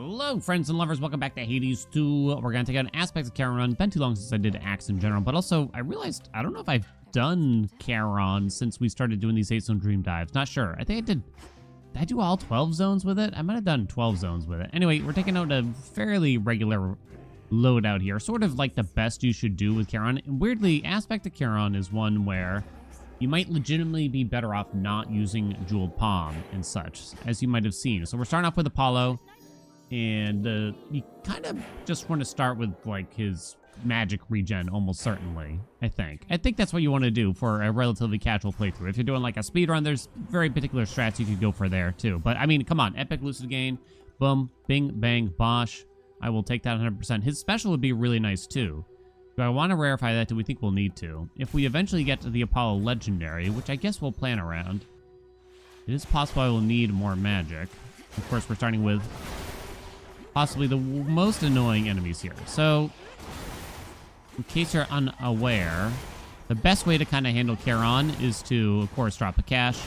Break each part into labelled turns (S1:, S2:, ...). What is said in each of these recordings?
S1: Hello, friends and lovers. Welcome back to Hades 2. We're going to take out an aspect of Charon. Been too long since I did Axe in general, but also I realized I don't know if I've done Charon since we started doing these 8-zone dream dives. Not sure. I think I did. Did I do all 12 zones with it? I might have done 12 zones with it. Anyway, we're taking out a fairly regular loadout here, sort of like the best you should do with Charon. And weirdly, aspect of Charon is one where you might legitimately be better off not using Jeweled Palm and such, as you might have seen. So we're starting off with Apollo. And you kind of just want to start with, like, his magic regen, almost certainly, I think. I think that's what you want to do for a relatively casual playthrough. If you're doing, like, a speedrun, there's very particular strats you could go for there, too. But, I mean, come on. Epic Lucid Gain. Boom. Bing, bang, bosh. I will take that 100%. His special would be really nice, too. Do I want to rarefy that? Do we think we'll need to? If we eventually get to the Apollo Legendary, which I guess we'll plan around, it is possible I will need more magic. Of course, we're starting with possibly the most annoying enemies here. So, in case you're unaware, the best way to kind of handle Charon is to, of course, drop a cast.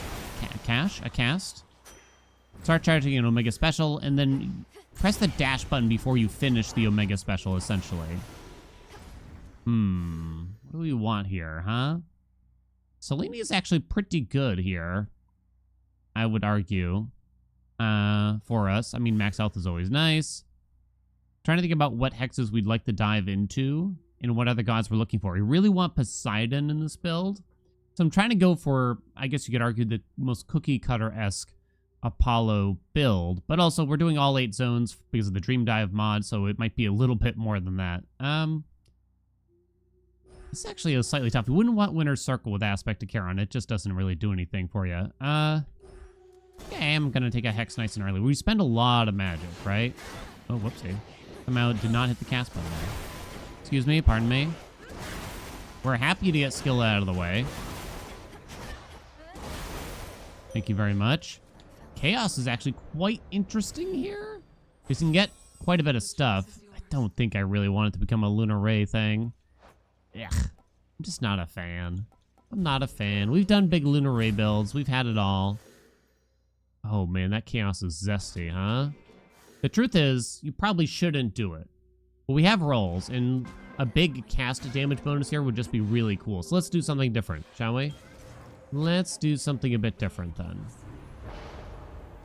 S1: Start charging an Omega Special, and then press the dash button before you finish the Omega Special, essentially. What do we want here, huh? Selene is actually pretty good here, I would argue. For us. I mean, max health is always nice. Trying to think about what hexes we'd like to dive into and what other gods we're looking for. We really want Poseidon in this build. So I'm trying to go for, I guess you could argue, the most cookie cutter-esque Apollo build. But also, we're doing all 8 zones because of the Dream Dive mod, so it might be a little bit more than that. It's actually a slightly tough. We wouldn't want Winner's Circle with Aspect to Charon. It just doesn't really do anything for you. Okay, I'm gonna take a hex nice and early. We spend a lot of magic, right? Oh, whoopsie. Somehow did not hit the cast button there. Excuse me, pardon me. We're happy to get skill out of the way. Thank you very much. Chaos is actually quite interesting here. We can get quite a bit of stuff. I don't think I really want it to become a Lunar Ray thing. Yeah, I'm just not a fan. I'm not a fan. We've done big Lunar Ray builds. We've had it all. Oh, man, that chaos is zesty, huh? The truth is, you probably shouldn't do it. But we have rolls, and a big cast damage bonus here would just be really cool. So let's do something different, shall we? Let's do something a bit different, then.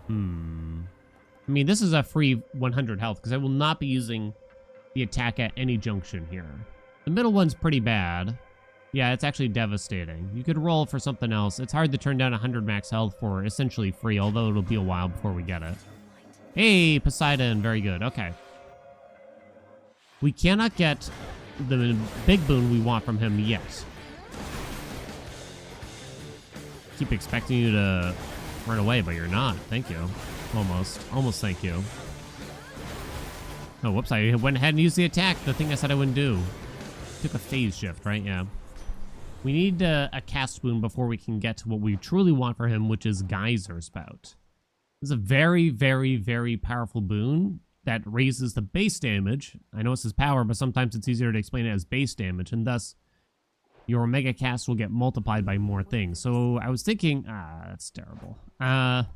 S1: I mean, this is a free 100 health, because I will not be using the attack at any junction here. The middle one's pretty bad. Yeah, it's actually devastating. You could roll for something else. It's hard to turn down 100 max health for essentially free, although it'll be a while before we get it. Hey, Poseidon. Very good. Okay. We cannot get the big boon we want from him yet. Keep expecting you to run away, but you're not. Thank you. Almost. Almost thank you. Oh, whoops. I went ahead and used the attack. The thing I said I wouldn't do. Took a phase shift, right? Yeah. We need a cast boon before we can get to what we truly want for him, which is Geyser Spout. This is a very, very, very powerful boon that raises the base damage. I know it's his power, but sometimes it's easier to explain it as base damage, and thus your Omega cast will get multiplied by more things. So I was thinking, that's terrible. I'd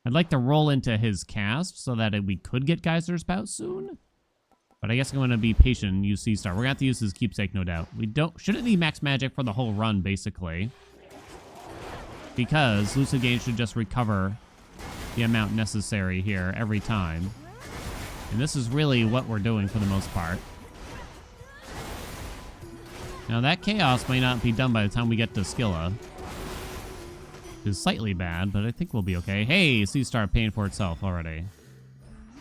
S1: like to roll into his cast so that we could get Geyser Spout soon. But I guess I'm going to be patient and use C-Star. We're going to have to use his keepsake, no doubt. We shouldn't need max magic for the whole run, basically. Because Lucid Gain should just recover the amount necessary here every time. And this is really what we're doing for the most part. Now, that chaos may not be done by the time we get to Scylla. It's slightly bad, but I think we'll be okay. Hey, C-Star paying for itself already.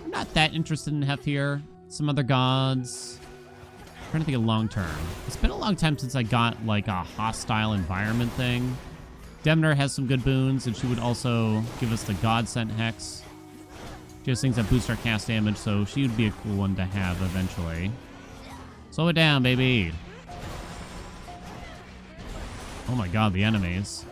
S1: I'm not that interested in Hef here. Some other gods. I'm trying to think of long term. It's been a long time since I got like a hostile environment thing. Demner has some good boons, and she would also give us the Godsent Hex. She has things that boost our cast damage, so she would be a cool one to have eventually. Slow it down, baby. Oh my god, the enemies.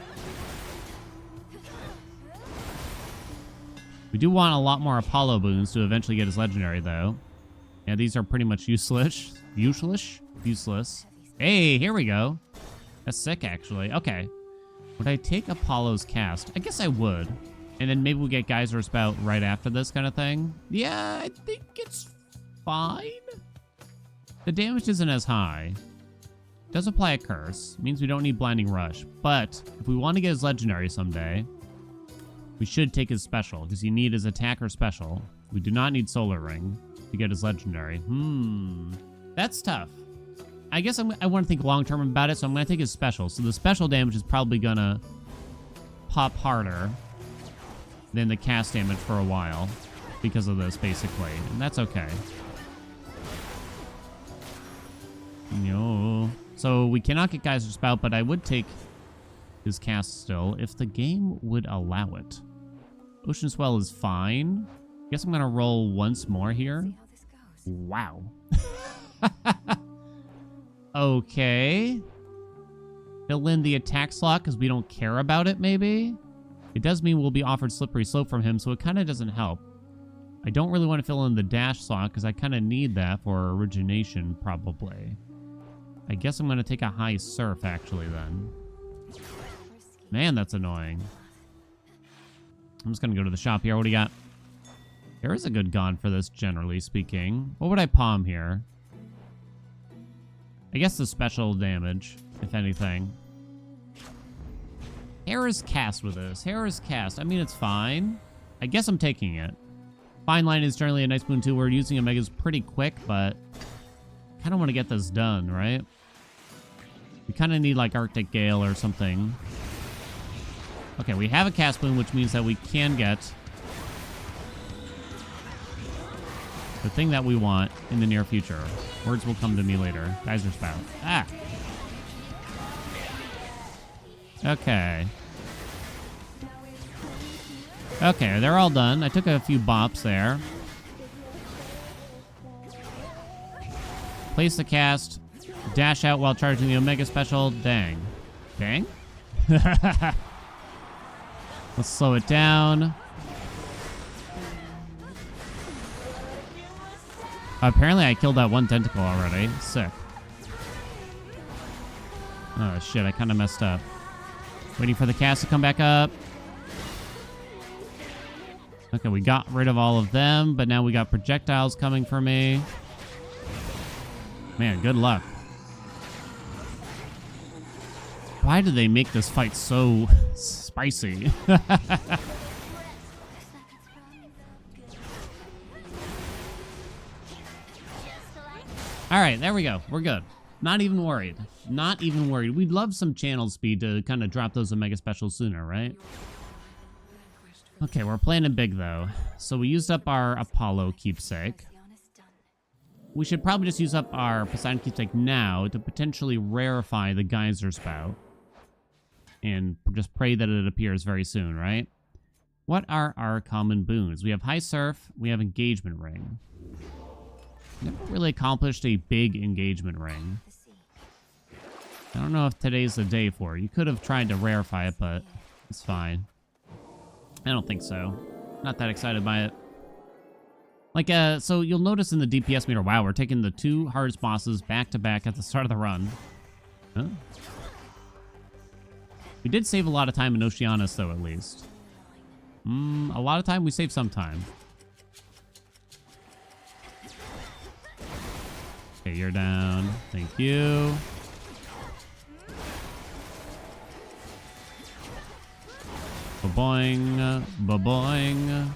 S1: We do want a lot more Apollo boons to eventually get his legendary, though. Yeah, these are pretty much useless. Useless. Hey, here we go. That's sick, actually. Okay. Would I take Apollo's cast? I guess I would. And then maybe we get Geyser Spout right after this kind of thing. Yeah, I think it's fine. The damage isn't as high. Does apply a curse. Means we don't need Blinding Rush. But if we want to get his legendary someday, we should take his special, because you need his attack or special. We do not need Solar Ring to get his legendary. That's tough. I guess I want to think long-term about it, so I'm going to take his special. So the special damage is probably going to pop harder than the cast damage for a while because of this, basically. And that's okay. No. So we cannot get Geyser Spout, but I would take his cast still if the game would allow it. Ocean Swell is fine. Guess I'm going to roll once more here. Wow. Okay. Fill in the attack slot because we don't care about it, maybe? It does mean we'll be offered Slippery Slope from him, so it kind of doesn't help. I don't really want to fill in the dash slot because I kind of need that for origination, probably. I guess I'm going to take a high surf, actually, then. Man, that's annoying. I'm just going to go to the shop here. What do you got? There is a good gun for this, generally speaking. What would I palm here? I guess the special damage, if anything. Hair is cast with this. Hair is cast. I mean, it's fine. I guess I'm taking it. Fine Line is generally a nice boon, too. We're using Omegas pretty quick, but kind of want to get this done, right? We kind of need, like, Arctic Gale or something. Okay, we have a cast boon, which means that we can get the thing that we want in the near future. Words will come to me later. Geyser Spout. Ah! Okay. Okay, they're all done. I took a few bops there. Place the cast. Dash out while charging the Omega Special. Dang. Dang? Let's slow it down. Apparently I killed that one tentacle already. Sick. Oh shit, I kind of messed up. Waiting for the cast to come back up. Okay, we got rid of all of them, but now we got projectiles coming for me. Man, good luck. Why do they make this fight so spicy? All right, there we go. We're good. Not even worried. Not even worried. We'd love some channel speed to kind of drop those Omega Specials sooner, right? Okay, we're playing it big, though. So we used up our Apollo keepsake. We should probably just use up our Poseidon keepsake now to potentially rarefy the Geyser Spout. And just pray that it appears very soon, right? What are our common boons? We have High Surf. We have Engagement Ring. Never really accomplished a big engagement ring. I don't know if today's the day for it. You could have tried to rarefy it, but it's fine. I don't think so. Not that excited by it. Like, so you'll notice in the DPS meter, wow, we're taking the two hardest bosses back to back at the start of the run. Huh? We did save a lot of time in Oceanus, though, at least. A lot of time? We saved some time. Okay, you're down. Thank you. Ba-boing. Ba-boing.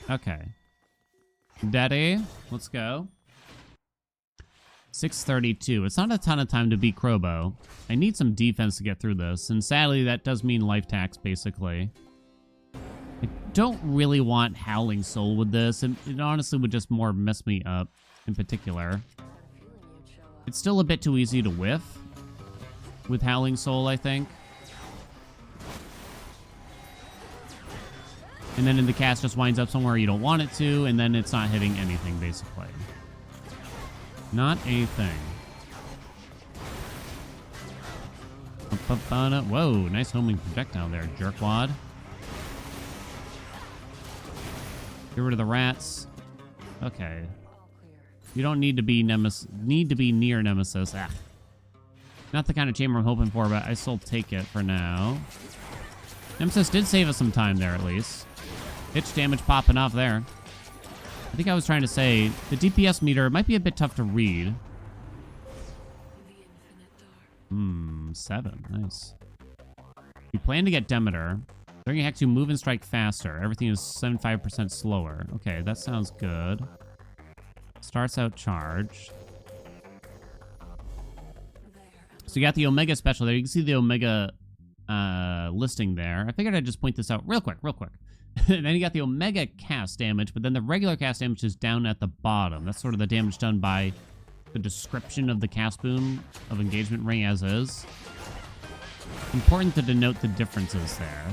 S1: Okay. Daddy, let's go. 6:32. It's not a ton of time to beat Crobo. I need some defense to get through this, and sadly that does mean life tax, basically. I don't really want Howling Soul with this. It honestly would just more mess me up in particular. It's still a bit too easy to whiff with Howling Soul, I think. And then in the cast just winds up somewhere you don't want it to, and then it's not hitting anything, basically. Not a thing. Whoa, nice homing projectile there, jerkwad. Get rid of the rats. Okay. You don't need to be near Nemesis. Ah. Not the kind of chamber I'm hoping for, but I still take it for now. Nemesis did save us some time there, at least. Pitch damage popping off there. I think I was trying to say, the DPS meter might be a bit tough to read. 7. Nice. We plan to get Demeter. During a hex, you move and strike faster. Everything is 75% slower. Okay, that sounds good. Starts out charged. So you got the Omega special there. You can see the Omega listing there. I figured I'd just point this out real quick. And then you got the Omega cast damage, but then the regular cast damage is down at the bottom. That's sort of the damage done by the description of the cast boon of Engagement Ring as is. Important to denote the differences there.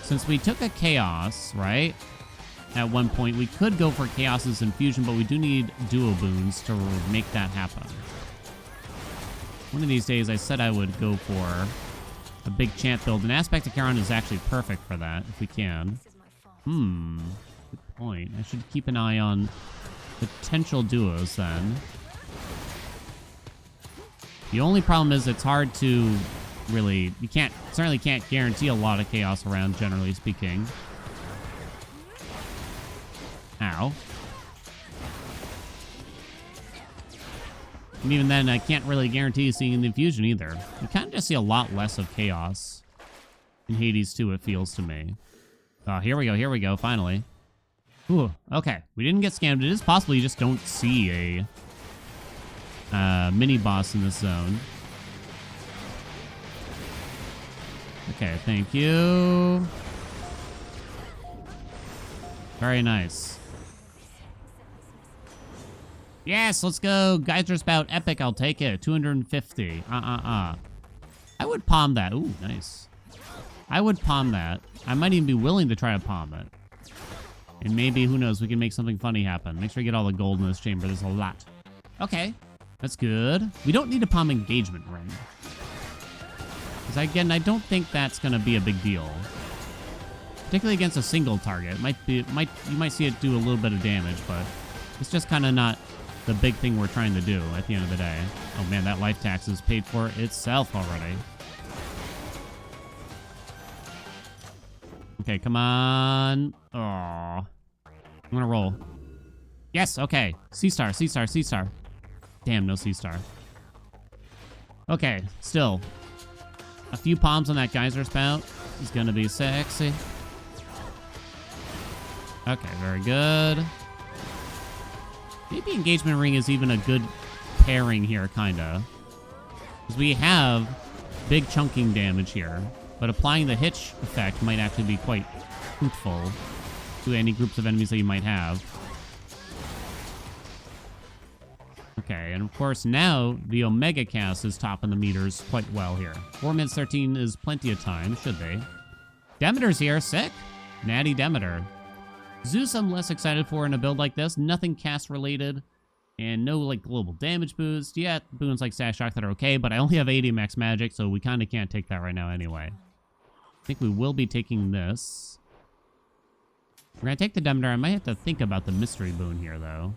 S1: Since we took a Chaos, right? At one point, we could go for Chaos's Infusion, but we do need duo boons to make that happen. One of these days, I said I would go for a big champ build. An Aspect of Charon is actually perfect for that, if we can. Good point. I should keep an eye on potential duos, then. The only problem is it's hard to really... certainly can't guarantee a lot of chaos around, generally speaking. Ow. And even then, I can't really guarantee seeing the infusion either. You kind of just see a lot less of chaos in Hades 2, it feels to me. Oh, here we go, finally. Ooh, okay. We didn't get scammed. It is possible you just don't see a mini-boss in this zone. Okay, thank you. Very nice. Yes, let's go. Geyser Spout Epic, I'll take it. 250. I would palm that. Ooh, nice. I would palm that. I might even be willing to try to palm it. And maybe, who knows, we can make something funny happen. Make sure you get all the gold in this chamber. There's a lot. Okay, that's good. We don't need a palm Engagement Ring. Because again, I don't think that's going to be a big deal. Particularly against a single target. You might see it do a little bit of damage, but it's just kind of not the big thing we're trying to do at the end of the day. Oh man, that life tax is paid for itself already. Okay, come on. Oh, I'm gonna roll. Yes, okay. C-star, C-star, C-star. Damn, no C-star. Okay, still. A few palms on that geyser spout is gonna be sexy. Okay, very good. Maybe Engagement Ring is even a good pairing here, kinda. Because we have big chunking damage here. But applying the hitch effect might actually be quite fruitful to any groups of enemies that you might have. Okay, and of course now the Omega cast is topping the meters quite well here. 4 minutes 13 is plenty of time, should they? Demeter's here, sick. Natty Demeter. Zeus I'm less excited for in a build like this. Nothing cast related. And no like global damage boost. Yeah, boons like Stash Shock that are okay, but I only have 80 max magic, so we kind of can't take that right now anyway. I think we will be taking this. We're going to take the Demeter. I might have to think about the mystery boon here, though.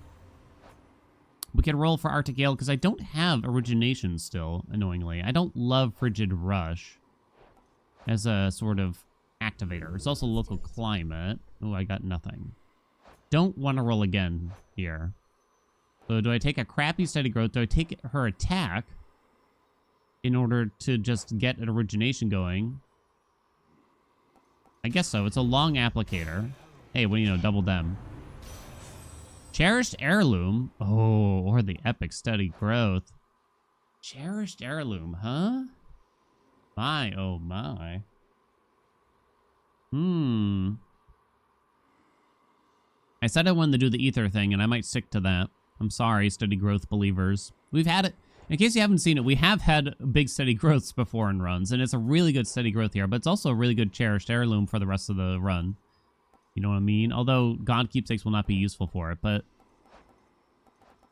S1: We can roll for Arctic Gale, because I don't have Origination still, annoyingly. I don't love Frigid Rush as a sort of activator. It's also local climate. Oh, I got nothing. Don't want to roll again here. So do I take a crappy Steady Growth? Do I take her attack in order to just get an Origination going? I guess so. It's a long applicator. Hey, well, you know, double them. Cherished Heirloom. Oh, or the Epic Steady Growth. Cherished Heirloom, huh? My, oh my. I said I wanted to do the ether thing, and I might stick to that. I'm sorry, Steady Growth believers. We've had it. In case you haven't seen it, we have had big Steady Growths before in runs, and it's a really good Steady Growth here, but it's also a really good Cherished Heirloom for the rest of the run. You know what I mean? Although God Keepsakes will not be useful for it, but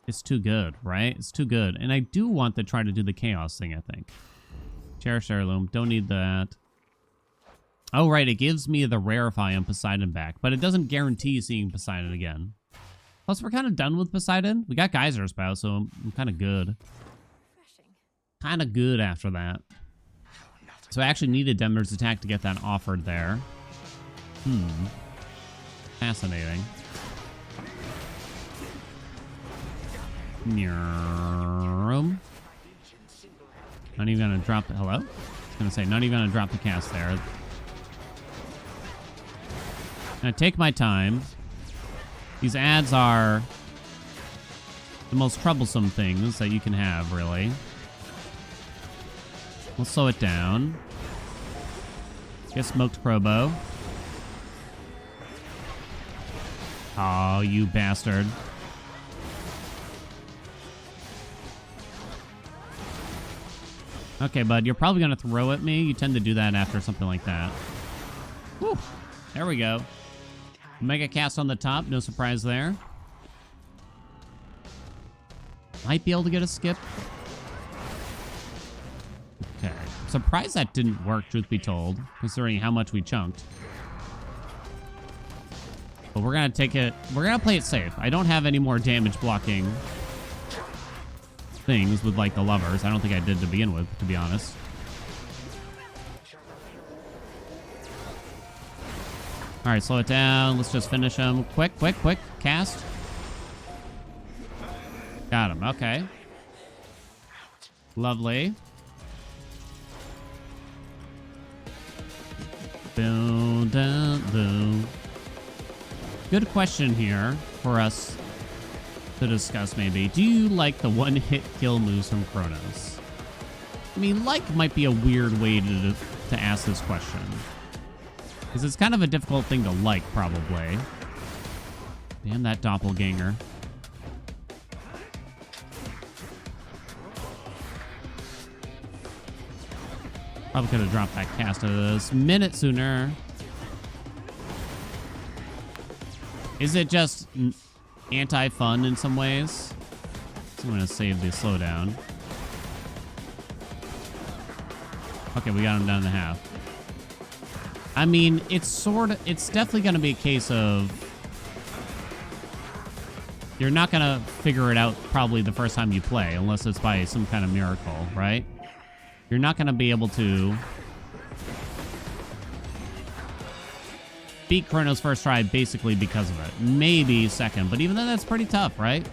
S1: it's too good, right? It's too good. And I do want to try to do the Chaos thing, I think. Cherished Heirloom. Don't need that. Oh, right. It gives me the Rarefy on Poseidon back, but it doesn't guarantee seeing Poseidon again. Plus, we're kind of done with Poseidon. We got Geyser Spout, so I'm kind of good. kind of good after that. So I actually needed Demeter's attack to get that offered there. Fascinating. Not even gonna drop the... Hello? I was gonna say, not even gonna drop the cast there. Gonna take my time. These ads are the most troublesome things that you can have, really. We'll slow it down. Get smoked Crobo. Oh, you bastard. Okay, bud, you're probably gonna throw at me. You tend to do that after something like that. Whew. There we go. Mega cast on the top, no surprise there. Might be able to get a skip. Okay. Surprised that didn't work, truth be told, considering how much we chunked. But we're gonna take it. We're gonna play it safe. I don't have any more damage blocking things with like the lovers. I don't think I did to begin with, to be honest. All right, slow it down. Let's just finish him. Quick, quick, quick. Cast. Got him. Okay. Lovely. Boom, down, boom. Good question here for us to discuss, maybe. Do you like the one-hit kill moves from Kronos? I mean, like might be a weird way to ask this question. Because it's kind of a difficult thing to like, probably. Damn that doppelganger. Probably could have dropped that cast a minute sooner. Is it just anti-fun in some ways? So I'm going to save the slowdown. Okay, we got him down to half. I mean, it's definitely going to be a case of you're not going to figure it out probably the first time you play, unless it's by some kind of miracle, right? You're not going to be able to beat Kronos first try basically because of it. Maybe second, but even then that's pretty tough, right?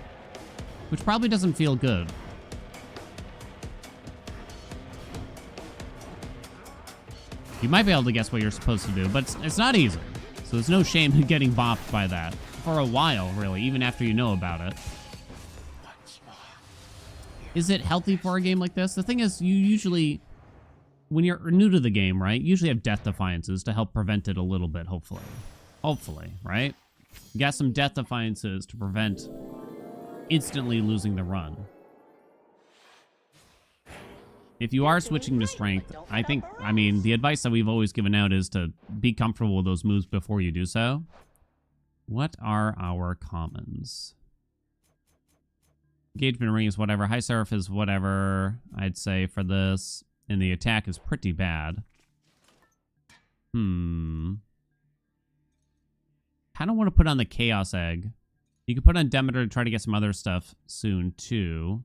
S1: Which probably doesn't feel good. You might be able to guess what you're supposed to do, but it's not easy. So there's no shame in getting bopped by that. For a while, really, even after you know about it. Is it healthy for a game like this? The thing is, you usually, when you're new to the game, right, you usually have death defiances to help prevent it a little bit, hopefully. Hopefully, right? You got some death defiances to prevent instantly losing the run. If you are switching to strength, I mean, the advice that we've always given out is to be comfortable with those moves before you do so. What are our commons? Engagement ring is whatever. High Seraph is whatever, I'd say, for this. And the attack is pretty bad. Kind of want to put on the Chaos Egg. You can put on Demeter to try to get some other stuff soon, too.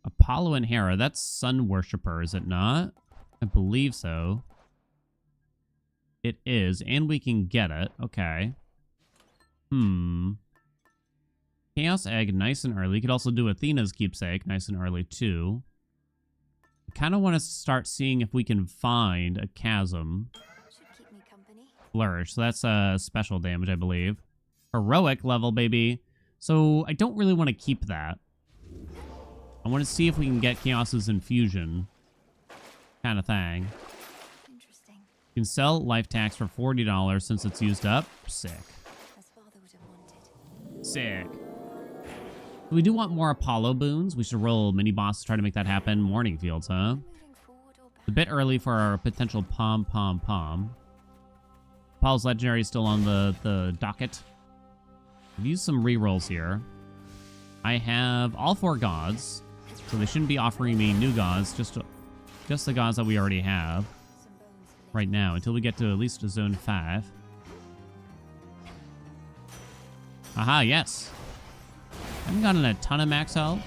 S1: Apollo and Hera, that's Sun Worshipper, is it not? I believe so. It is, and we can get it. Okay. Chaos Egg, nice and early. You could also do Athena's Keepsake, nice and early, too. I kind of want to start seeing if we can find a Chasm.
S2: Should keep me company.
S1: Flourish, so that's special damage, I believe. Heroic level, baby. So I don't really want to keep that. I want to see if we can get Chaos's Infusion kind of thing.
S2: Interesting.
S1: You can sell life tax for $40 since it's used up. Sick.
S2: As father would have wanted.
S1: Sick. We do want more Apollo boons. We should roll mini boss to try to make that happen. Morning Fields, huh?
S2: Moving forward or back?
S1: A bit early for our potential pom. Apollo's Legendary is still on the docket. I've used some rerolls here. I have all 4 gods, so they shouldn't be offering me new gods, just the gods that we already have
S2: Some bones for
S1: right now, until we get to at least Zone 5. Aha, yes. I haven't gotten a ton of max health.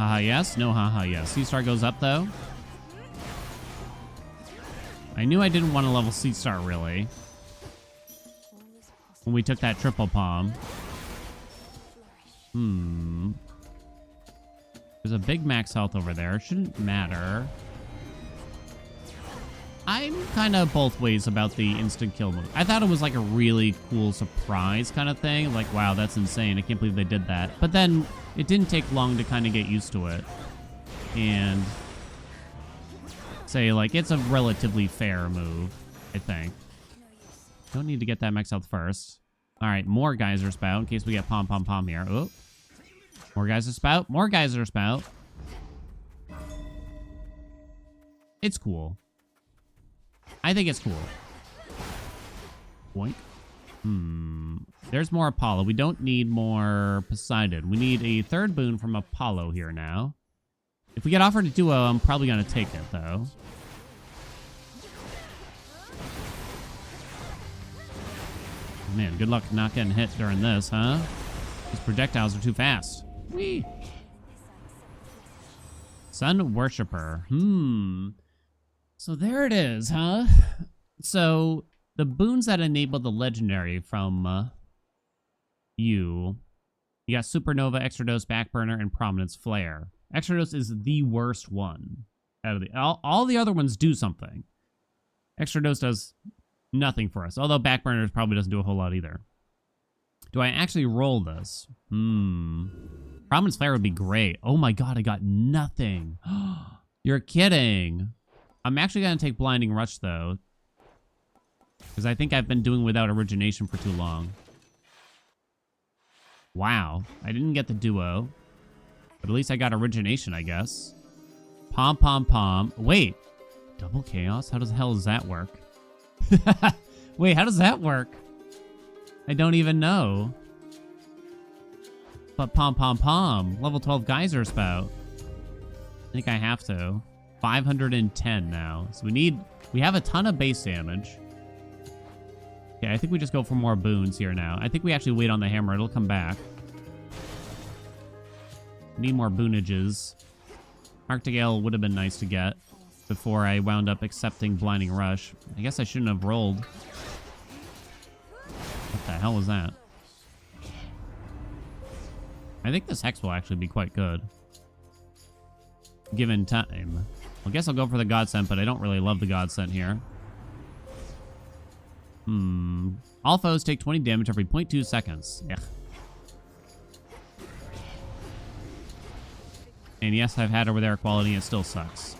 S1: Haha, yes. No, haha, yes. Sea Star goes up, though. I knew I didn't want to level Sea Star, really, when we took that triple palm. There's a big max health over there. Shouldn't matter. I'm kind of both ways about the instant kill move. I thought it was like a really cool surprise kind of thing. Like, wow, that's insane. I can't believe they did that. But then it didn't take long to kind of get used to it. And say, like, it's a relatively fair move, I think. Don't need to get that max health first. All right, more Geyser Spout in case we get Pom Pom Pom here. Oh, more Geyser Spout. More Geyser Spout. It's cool. I think it's cool. Boink. There's more Apollo. We don't need more Poseidon. We need a third boon from Apollo here now. If we get offered a duo, I'm probably going to take it, though. Man, good luck not getting hit during this, huh? These projectiles are too fast. Whee! Sun Worshipper. So there it is, huh? So the boons that enable the legendary from you got Supernova, Extra Dose, Backburner, and Prominence Flare. Extra Dose is the worst one out of the all the other ones do something. Extra Dose does nothing for us, although Backburner probably doesn't do a whole lot either. Do I actually roll this? Prominence Flare would be great. Oh my god, I got nothing. You're kidding. I'm actually going to take Blinding Rush, though, because I think I've been doing without Origination for too long. Wow. I didn't get the duo, but at least I got Origination, I guess. Pom Pom Pom. Wait. Double Chaos? How the hell does that work? Wait, how does that work? I don't even know. But Pom Pom Pom. Level 12 Geyser Spout. I think I have to. 510 now. So we have a ton of base damage. Okay, I think we just go for more boons here now. I think we actually wait on the hammer. It'll come back. Need more boonages. Arctic Ale would have been nice to get before I wound up accepting Blinding Rush. I guess I shouldn't have rolled. What the hell was that? I think this Hex will actually be quite good, given time. I guess I'll go for the Godsent, but I don't really love the Godsent here. All foes take 20 damage every 0.2 seconds. Ugh. And yes, I've had over there quality, and it still sucks.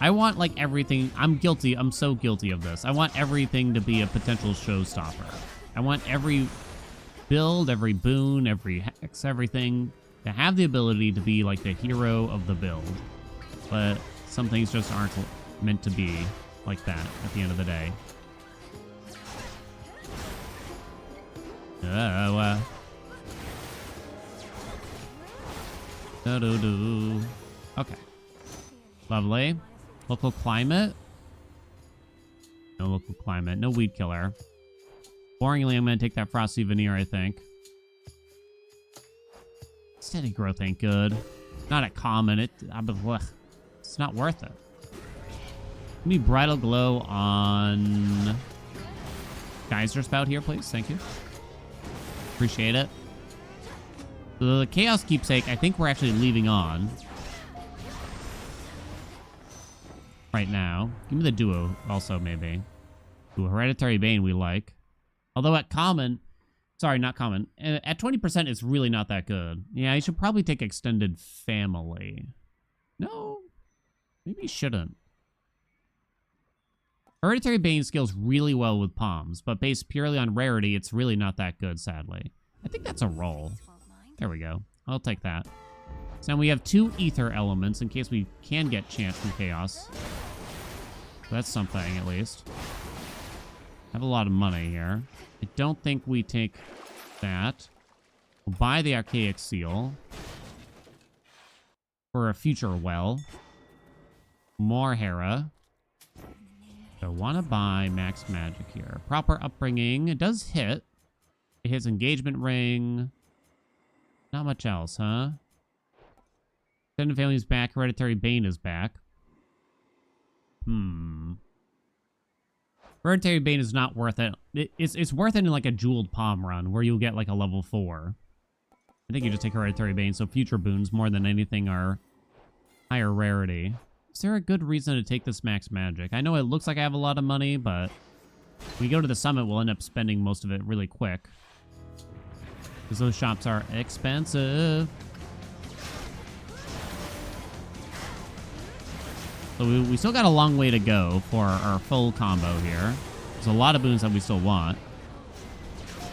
S1: I want, like, everything. I'm guilty. I'm so guilty of this. I want everything to be a potential showstopper. I want every build, every boon, every hex, everything to have the ability to be like the hero of the build. But some things just aren't meant to be like that at the end of the day. Okay. Lovely. Local climate. No local climate. No weed killer. Boringly, I'm going to take that Frosty Veneer, I think. Steady growth ain't good. Not at common. It's not worth it. Give me Bridal Glow on Geyser Spout here, please. Thank you. Appreciate it. So the Chaos Keepsake, I think we're actually leaving on right now. Give me the duo also, maybe. Ooh, Hereditary Bane we like. Although at common... Sorry, not common. At 20%, it's really not that good. Yeah, you should probably take Extended Family. No, maybe you shouldn't. Hereditary Bane scales really well with Palms, but based purely on rarity, it's really not that good, sadly. I think that's a roll. There we go. I'll take that. So now we have 2 Ether elements in case we can get Chance from Chaos. So that's something, at least. I have a lot of money here. I don't think we take that. We'll buy the Archaic Seal for a future well. More Hera. So I want to buy Max Magic here. Proper Upbringing. It does hit. It hits Engagement Ring. Not much else, huh? Extended Family's back. Hereditary Bane is back. Hereditary Bane is not worth it. It's worth it in like a Jeweled Palm run where you'll get like a level 4. I think you just take Hereditary Bane, so future boons more than anything are higher rarity. Is there a good reason to take this max magic? I know it looks like I have a lot of money, but when we go to the summit, we'll end up spending most of it really quick. Because those shops are expensive. So we still got a long way to go for our full combo here. There's a lot of boons that we still want.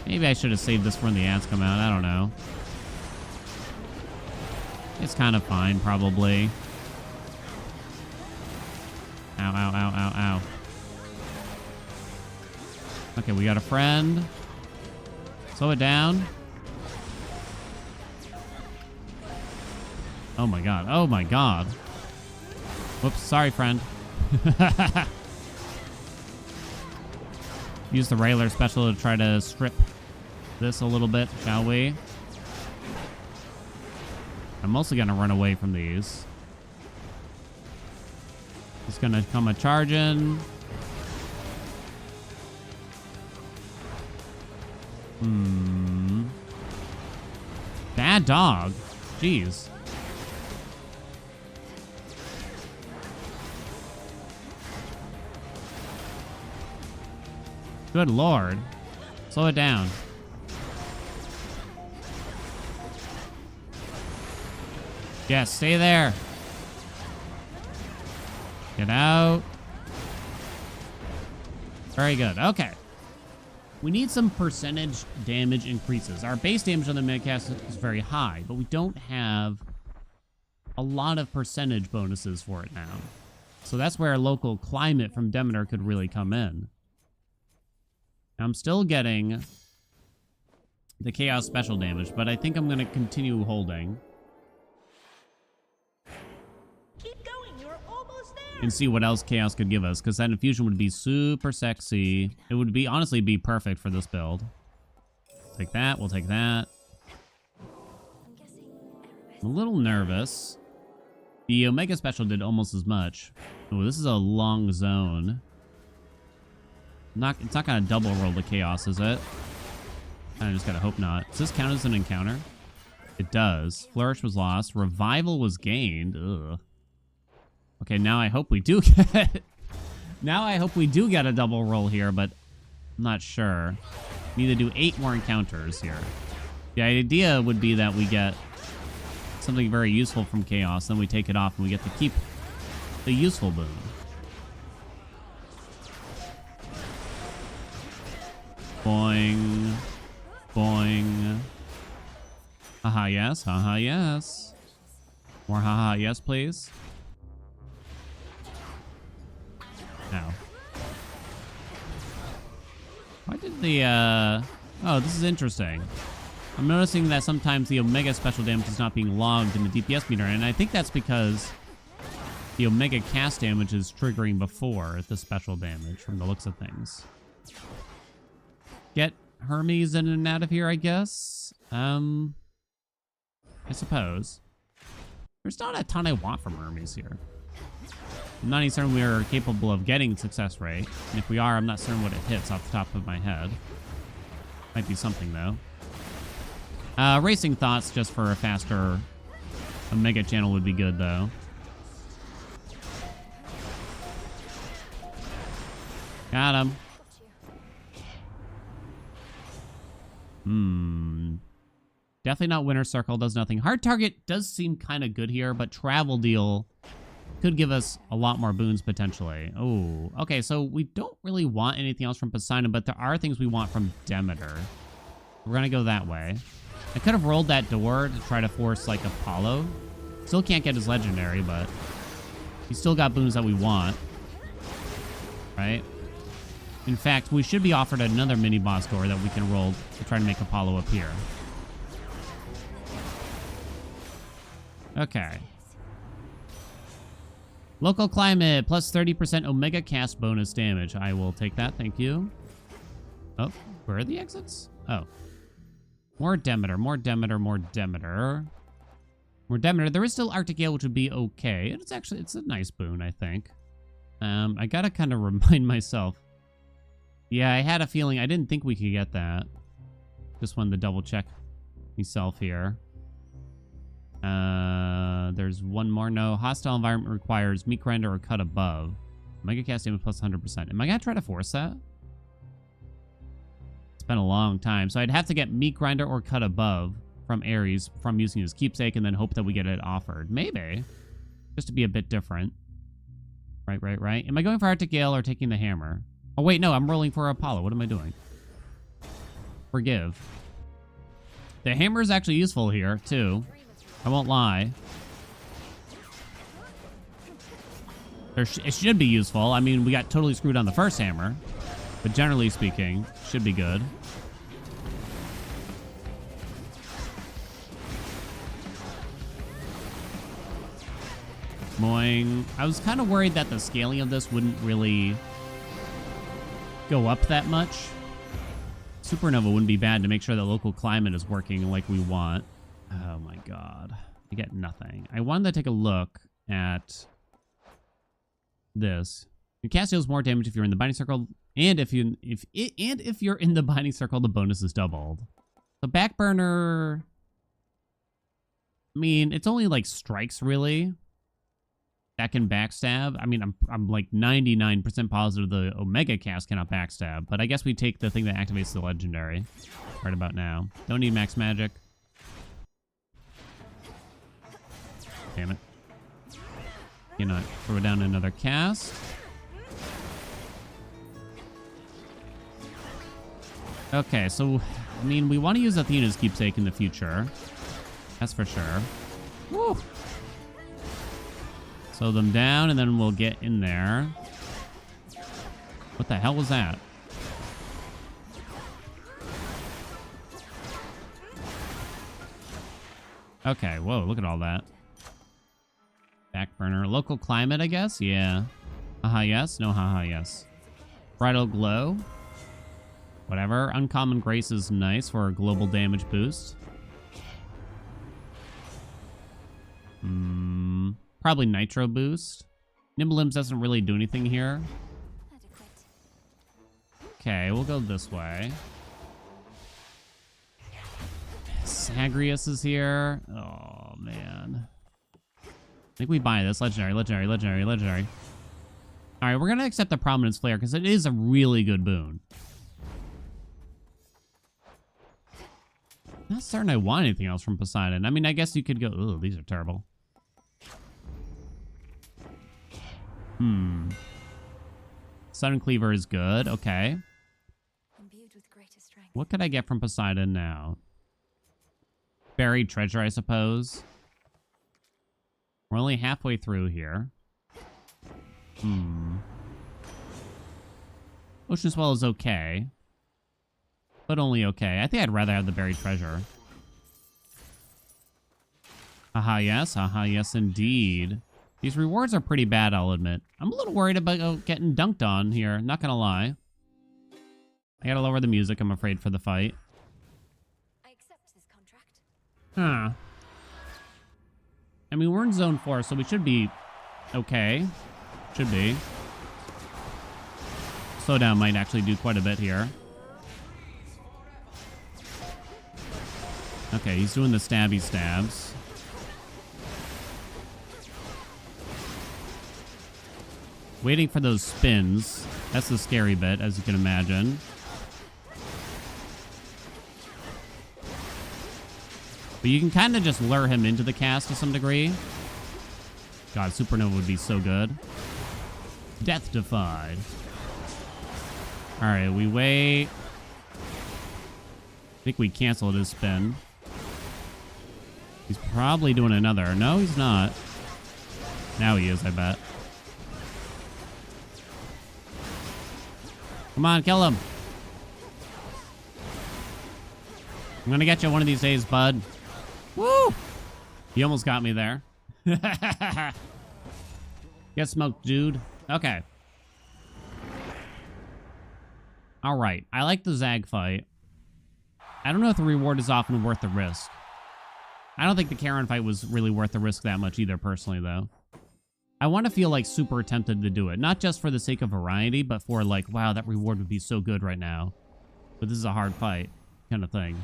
S1: Maybe I should have saved this for when the ads come out. I don't know. It's kind of fine, probably. Ow, ow, ow, ow, ow. Okay, we got a friend. Slow it down. Oh my god. Oh my god. Whoops, sorry, friend. Use the regular special to try to strip this a little bit, shall we? I'm mostly gonna run away from these. He's gonna come a charging. Bad dog. Jeez. Good lord. Slow it down. Yes, stay there. Get out. Very good. Okay. We need some percentage damage increases. Our base damage on the midcast is very high, but we don't have a lot of percentage bonuses for it now. So that's where local climate from Demeter could really come in. I'm still getting the Chaos special damage, but I think I'm going to continue holding.
S3: Keep going, you're almost there.
S1: And see what else Chaos could give us, because that infusion would be super sexy. It would be honestly be perfect for this build. Take that, we'll take that. I'm a little nervous. The Omega special did almost as much. Oh, this is a long zone. It's not gonna double roll the Chaos, is it? I just gotta hope not. Does this count as an encounter? It does. Flourish was lost. Revival was gained. Ugh. Okay, now I hope we do get... now I hope we do get a double roll here, but I'm not sure. We need to do 8 more encounters here. The idea would be that we get something very useful from Chaos, then we take it off and we get to keep the useful boon. Boing. Boing. Haha, yes. Haha, yes. More haha, yes, please. Ow. Why did the, Oh, this is interesting. I'm noticing that sometimes the Omega special damage is not being logged in the DPS meter, and I think that's because the Omega cast damage is triggering before the special damage from the looks of things. Get Hermes in and out of here, I guess. I suppose. There's not a ton I want from Hermes here. I'm not even certain we are capable of getting success rate. And if we are, I'm not certain what it hits off the top of my head. Might be something, though. Racing Thoughts just for a faster Omega channel would be good, though. Got him. Definitely not Winter Circle, does nothing. Hard Target does seem kind of good here, but Travel Deal could give us a lot more boons potentially. Oh, okay, so we don't really want anything else from Poseidon, but there are things we want from Demeter. We're gonna go that way. I could have rolled that door to try to force, like, Apollo. Still can't get his legendary, but he's still got boons that we want. Right? In fact, we should be offered another mini-boss door that we can roll to try to make Apollo appear. Okay. Local climate, plus 30% Omega cast bonus damage. I will take that, thank you. Oh, where are the exits? Oh. More Demeter, more Demeter, more Demeter. More Demeter. There is still Arctic Gale, which would be okay. It's a nice boon, I think. I gotta kind of remind myself. Yeah, I had a feeling. I didn't think we could get that. Just wanted to double check myself here. There's one more. No. Hostile environment requires meat grinder or cut above. Mega cast damage plus 100%. Am I gonna try to force that? It's been a long time. So I'd have to get meat grinder or cut above from Ares from using his keepsake and then hope that we get it offered. Maybe. Just to be a bit different. Right. Am I going for Arctic Gale or taking the hammer? Oh, wait, no. I'm rolling for Apollo. What am I doing? Forgive. The hammer is actually useful here, too. I won't lie. It should be useful. I mean, we got totally screwed on the first hammer. But generally speaking, should be good. Moing. I was kind of worried that the scaling of this wouldn't really go up that much. Supernova wouldn't be bad to make sure the local climate is working like we want. Oh my god. I get nothing. I wanted to take a look at this. Your cast deals more damage if you're in the binding circle, and if you're in the binding circle, the bonus is doubled. The backburner, I mean, it's only like strikes really that can backstab. I mean, I'm like 99% positive the Omega cast cannot backstab, but I guess we take the thing that activates the legendary right about now. Don't need max magic. Damn it. Cannot throw down another cast. Okay, so, I mean, we want to use Athena's keepsake in the future. That's for sure. Woo! Slow them down, and then we'll get in there. What the hell was that? Okay, whoa, look at all that. Backburner. Local climate, I guess? Yeah. Haha, yes. No, haha, yes. Bridal glow. Whatever. Uncommon grace is nice for a global damage boost. Probably nitro boost. Nimble limbs doesn't really do anything here. Okay, we'll go this way. Sagrius is here. Oh, man. I think we buy this. Legendary. All right, we're going to accept the Prominence Flare because it is a really good boon. Not certain I want anything else from Poseidon. I mean, I guess you could go... Ooh, these are terrible. Sudden Cleaver is good. Okay. What could I get from Poseidon now? Buried treasure, I suppose. We're only halfway through here. Ocean Swell is okay. But only okay. I think I'd rather have the buried treasure. Haha, yes. Haha, yes, indeed. These rewards are pretty bad, I'll admit. I'm a little worried about getting dunked on here. Not gonna lie. I gotta lower the music, I'm afraid, for the fight.
S2: I accept this contract.
S1: Huh. I mean, we're in zone 4, so we should be okay. Should be. Slowdown might actually do quite a bit here. Okay, he's doing the stabby stabs. Waiting for those spins. That's the scary bit, as you can imagine. But you can kind of just lure him into the cast to some degree. God, Supernova would be so good. Death defied. Alright, we wait. I think we canceled his spin. He's probably doing another. No, he's not. Now he is, I bet. Come on, kill him. I'm gonna get you one of these days, bud. Woo! He almost got me there. Get smoked, dude. Okay. All right. I like the Zag fight. I don't know if the reward is often worth the risk. I don't think the Charon fight was really worth the risk that much either, personally, though. I want to feel, like, super tempted to do it. Not just for the sake of variety, but for, like, wow, that reward would be so good right now. But this is a hard fight kind of thing.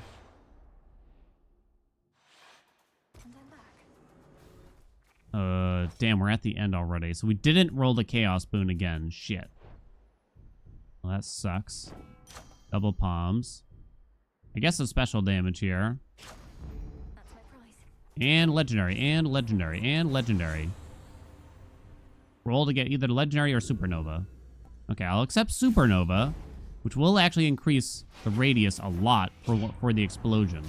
S2: And I'm back.
S1: Damn, we're at the end already. So we didn't roll the Chaos Boon again. Shit. Well, that sucks. Double palms. I guess a special damage here.
S2: That's my prize.
S1: And legendary, and legendary, and legendary. Roll to get either legendary or supernova. Okay, I'll accept supernova, which will actually increase the radius a lot for the explosion.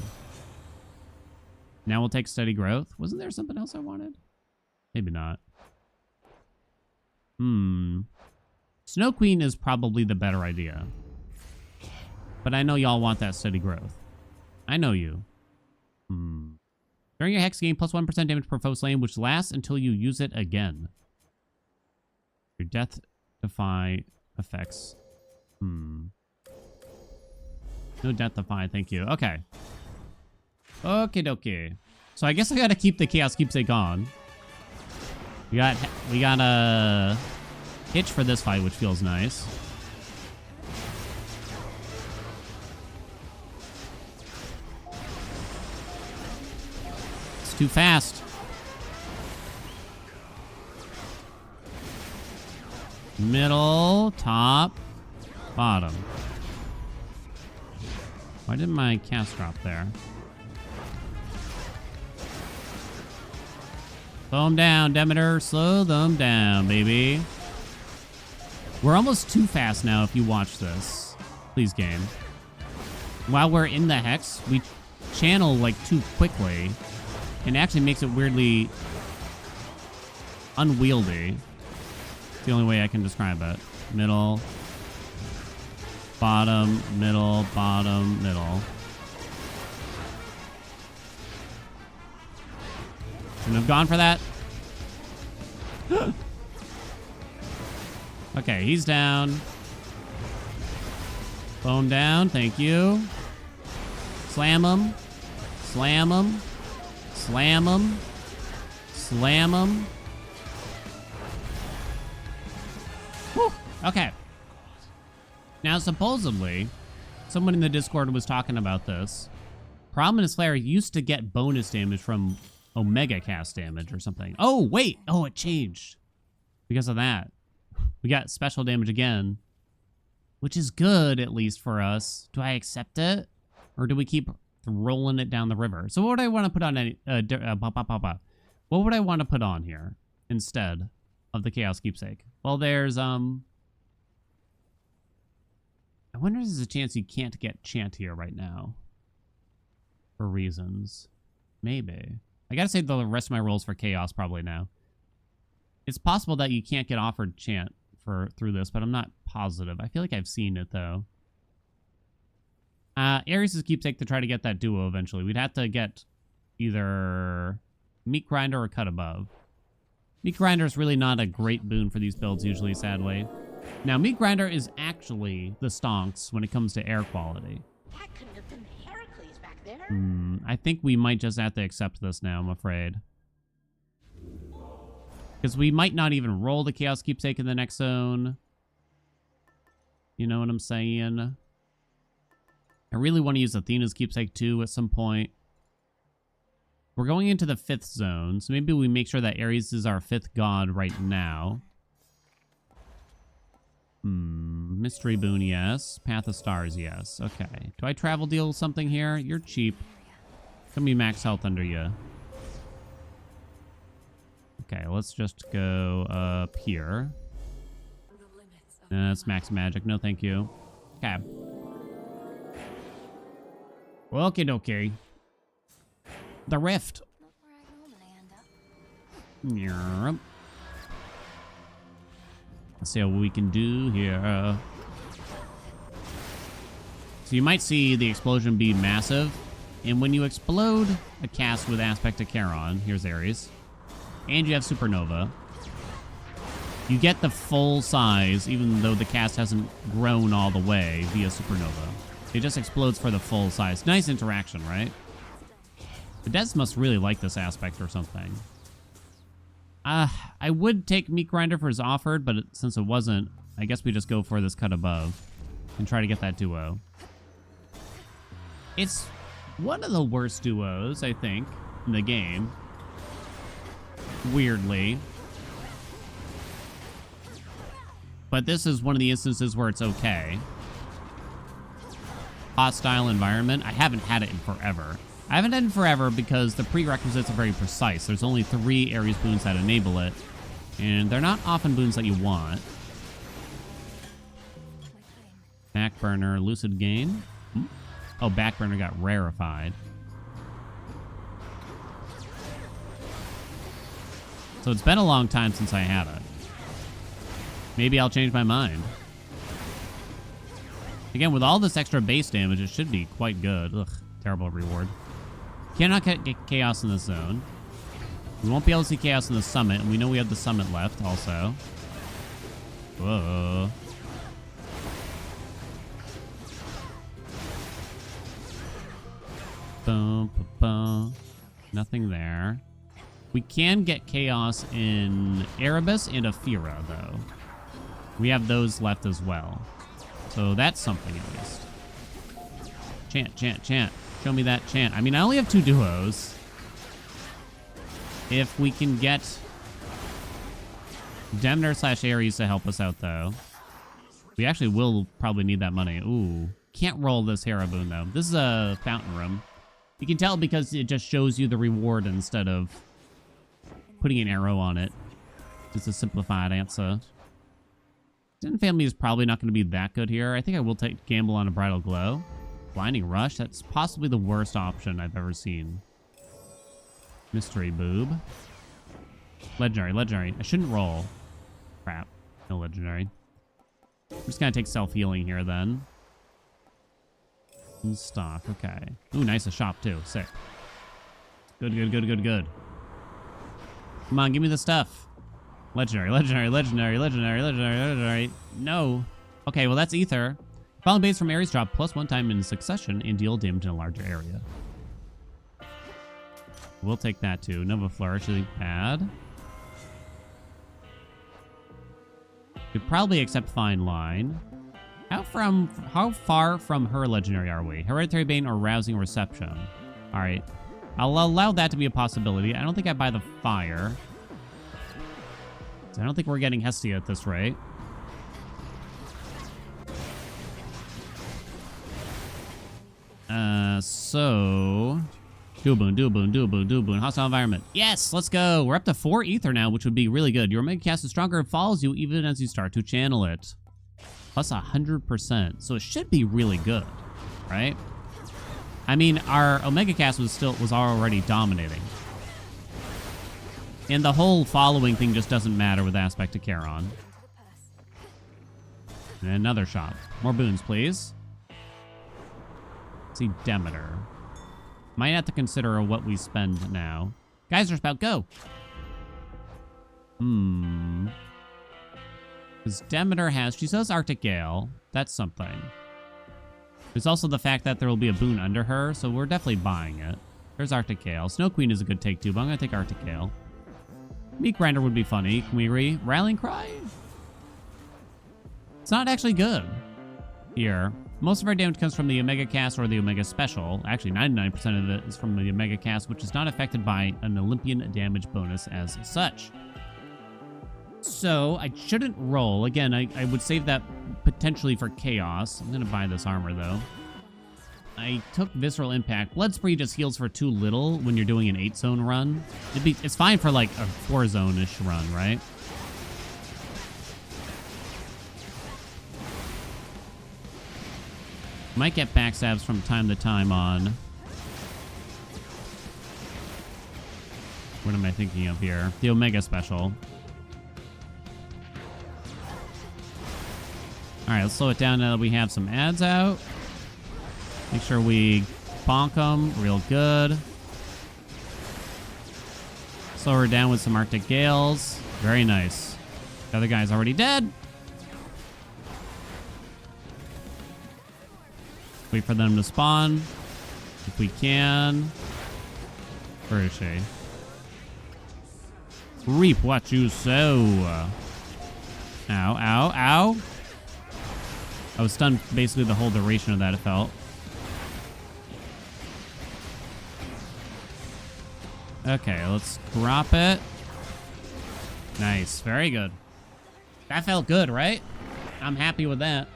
S1: Now we'll take steady growth. Wasn't there something else I wanted? Maybe not. Snow Queen is probably the better idea. But I know y'all want that steady growth. I know you. During your Hex game, plus 1% damage per foe slain, which lasts until you use it again. Your Death Defy effects. No Death Defy, thank you. Okay. Okay, dokie. So I guess I gotta keep the Chaos Keepsake on. We got a hitch for this fight, which feels nice. It's too fast. Middle, top, bottom. Why did my cast drop there? Slow them down, Demeter. Slow them down, baby. We're almost too fast now if you watch this. Please, game. While we're in the Hex, we channel, like, too quickly. And it actually makes it weirdly unwieldy. The only way I can describe it. Middle, bottom, middle, bottom, middle. Shouldn't have gone for that. Okay, he's down. Bone down, thank you. Slam him. Slam him. Slam him. Slam him. Whew. Okay. Now, supposedly, someone in the Discord was talking about this. Prominence Flare used to get bonus damage from Omega cast damage or something. Oh, wait. Oh, it changed. Because of that. We got special damage again. Which is good, at least for us. Do I accept it? Or do we keep rolling it down the river? So what would I want to put on what would I want to put on here instead of the Chaos Keepsake? Well, there's I wonder if there's a chance you can't get Chant here right now. For reasons. Maybe. I gotta save the rest of my rolls for Chaos probably now. It's possible that you can't get offered Chant through this, but I'm not positive. I feel like I've seen it though. Ares' Keepsake to try to get that duo eventually. We'd have to get either Meat Grinder or Cut Above. Meat Grinder is really not a great boon for these builds usually, sadly. Now, Meat Grinder is actually the stonks when it comes to air quality.
S3: That couldn't have been Heracles back there.
S1: I think we might just have to accept this now, I'm afraid. Because we might not even roll the Chaos Keepsake in the next zone. You know what I'm saying? I really want to use Athena's Keepsake too at some point. We're going into the 5th zone, so maybe we make sure that Ares is our 5th god right now. Mystery Boon, yes. Path of Stars, yes. Okay. Do I travel deal something here? You're cheap. Give me max health under you. Okay, let's just go up here. That's max magic. No, thank you. Okay. Okie dokie. The Rift.
S2: Not where I normally end up.
S1: Yep. Let's see what we can do here. So you might see the explosion be massive. And when you explode a cast with Aspect of Charon, here's Ares, and you have Supernova, you get the full size, even though the cast hasn't grown all the way via Supernova. It just explodes for the full size. Nice interaction, right? The devs must really like this aspect or something. I would take Meat Grinder for his offered, but since it wasn't, I guess we just go for this cut above and try to get that duo. It's one of the worst duos, I think, in the game. Weirdly. But this is one of the instances where it's okay. Hostile environment. I haven't had it in forever. I haven't had it in forever because the prerequisites are very precise. There's only 3 Ares boons that enable it. And they're not often boons that you want. Backburner, Lucid Gain. Oh, Backburner got rarefied. So it's been a long time since I had it. Maybe I'll change my mind. Again, with all this extra base damage, it should be quite good. Ugh, terrible reward. Cannot get Chaos in this zone. We won't be able to see Chaos in the summit, and we know we have the summit left also. Whoa. Boom, boom, boom. Nothing there. We can get Chaos in Erebus and Aphira, though. We have those left as well. So that's something at least. Chant, chant, chant. Show me that chant. I mean, I only have 2 duos. If we can get Demner / Ares to help us out, though. We actually will probably need that money. Ooh. Can't roll this Hera boon, though. This is a fountain room. You can tell because it just shows you the reward instead of putting an arrow on it. It's a simplified answer. Den Family is probably not going to be that good here. I think I will take gamble on a Bridal Glow. Blinding Rush, that's possibly the worst option I've ever seen. Mystery Boob. Legendary, legendary. I shouldn't roll. Crap. No legendary. I'm just going to take self-healing here then. In stock, okay. Ooh, nice, a shop too. Sick. Good, good, good, good, good. Come on, give me the stuff. Legendary, legendary, legendary, legendary, legendary, legendary. No. Okay, well, that's Ether. Fallen base from Ares drop +1 time in succession and deal damage in a larger area. We'll take that too. Nova Flourish is bad. Could probably accept Fine Line. How far from her legendary are we? Hereditary Bane or Rousing Reception? All right. I'll allow that to be a possibility. I don't think I buy the Fire. I don't think we're getting Hestia at this rate. So... Do a boon, do a boon, do a boon, do a boon. Hostile environment. Yes, let's go. We're up to 4 Ether now, which would be really good. Your Omega Cast is stronger and follows you even as you start to channel it. Plus 100%. So it should be really good, right? I mean, our Omega Cast was already dominating. And the whole following thing just doesn't matter with Aspect to Charon. And another shop. More boons, please. Let's see, Demeter. Might have to consider what we spend now. Geyser Spout, go! Because Demeter has... She says Arctic Gale. That's something. There's also the fact that there will be a boon under her, so we're definitely buying it. There's Arctic Gale. Snow Queen is a good take, too, but I'm going to take Arctic Gale. Meat Grinder would be funny. Can we Rallying Cry? It's not actually good. Here. Most of our damage comes from the Omega Cast or the Omega Special. Actually, 99% of it is from the Omega Cast, which is not affected by an Olympian damage bonus as such. So, I shouldn't roll. Again, I would save that potentially for Chaos. I'm going to buy this armor, though. I took Visceral Impact. Blood Spree just heals for too little when you're doing an 8-zone run. It's fine for, like, a 4-zone-ish run, right? Might get backstabs from time to time on... What am I thinking of here? The Omega Special. Alright, let's slow it down now that we have some ads out. Make sure we bonk them real good. Slow her down with some Arctic Gales. Very nice. The other guy's already dead. wait for them to spawn. If we can. Where is she? Reap what you sow. Ow, ow, ow. I was stunned basically the whole duration of that, it felt. Okay, let's drop it. Nice, very good. That felt good, right? I'm happy with that.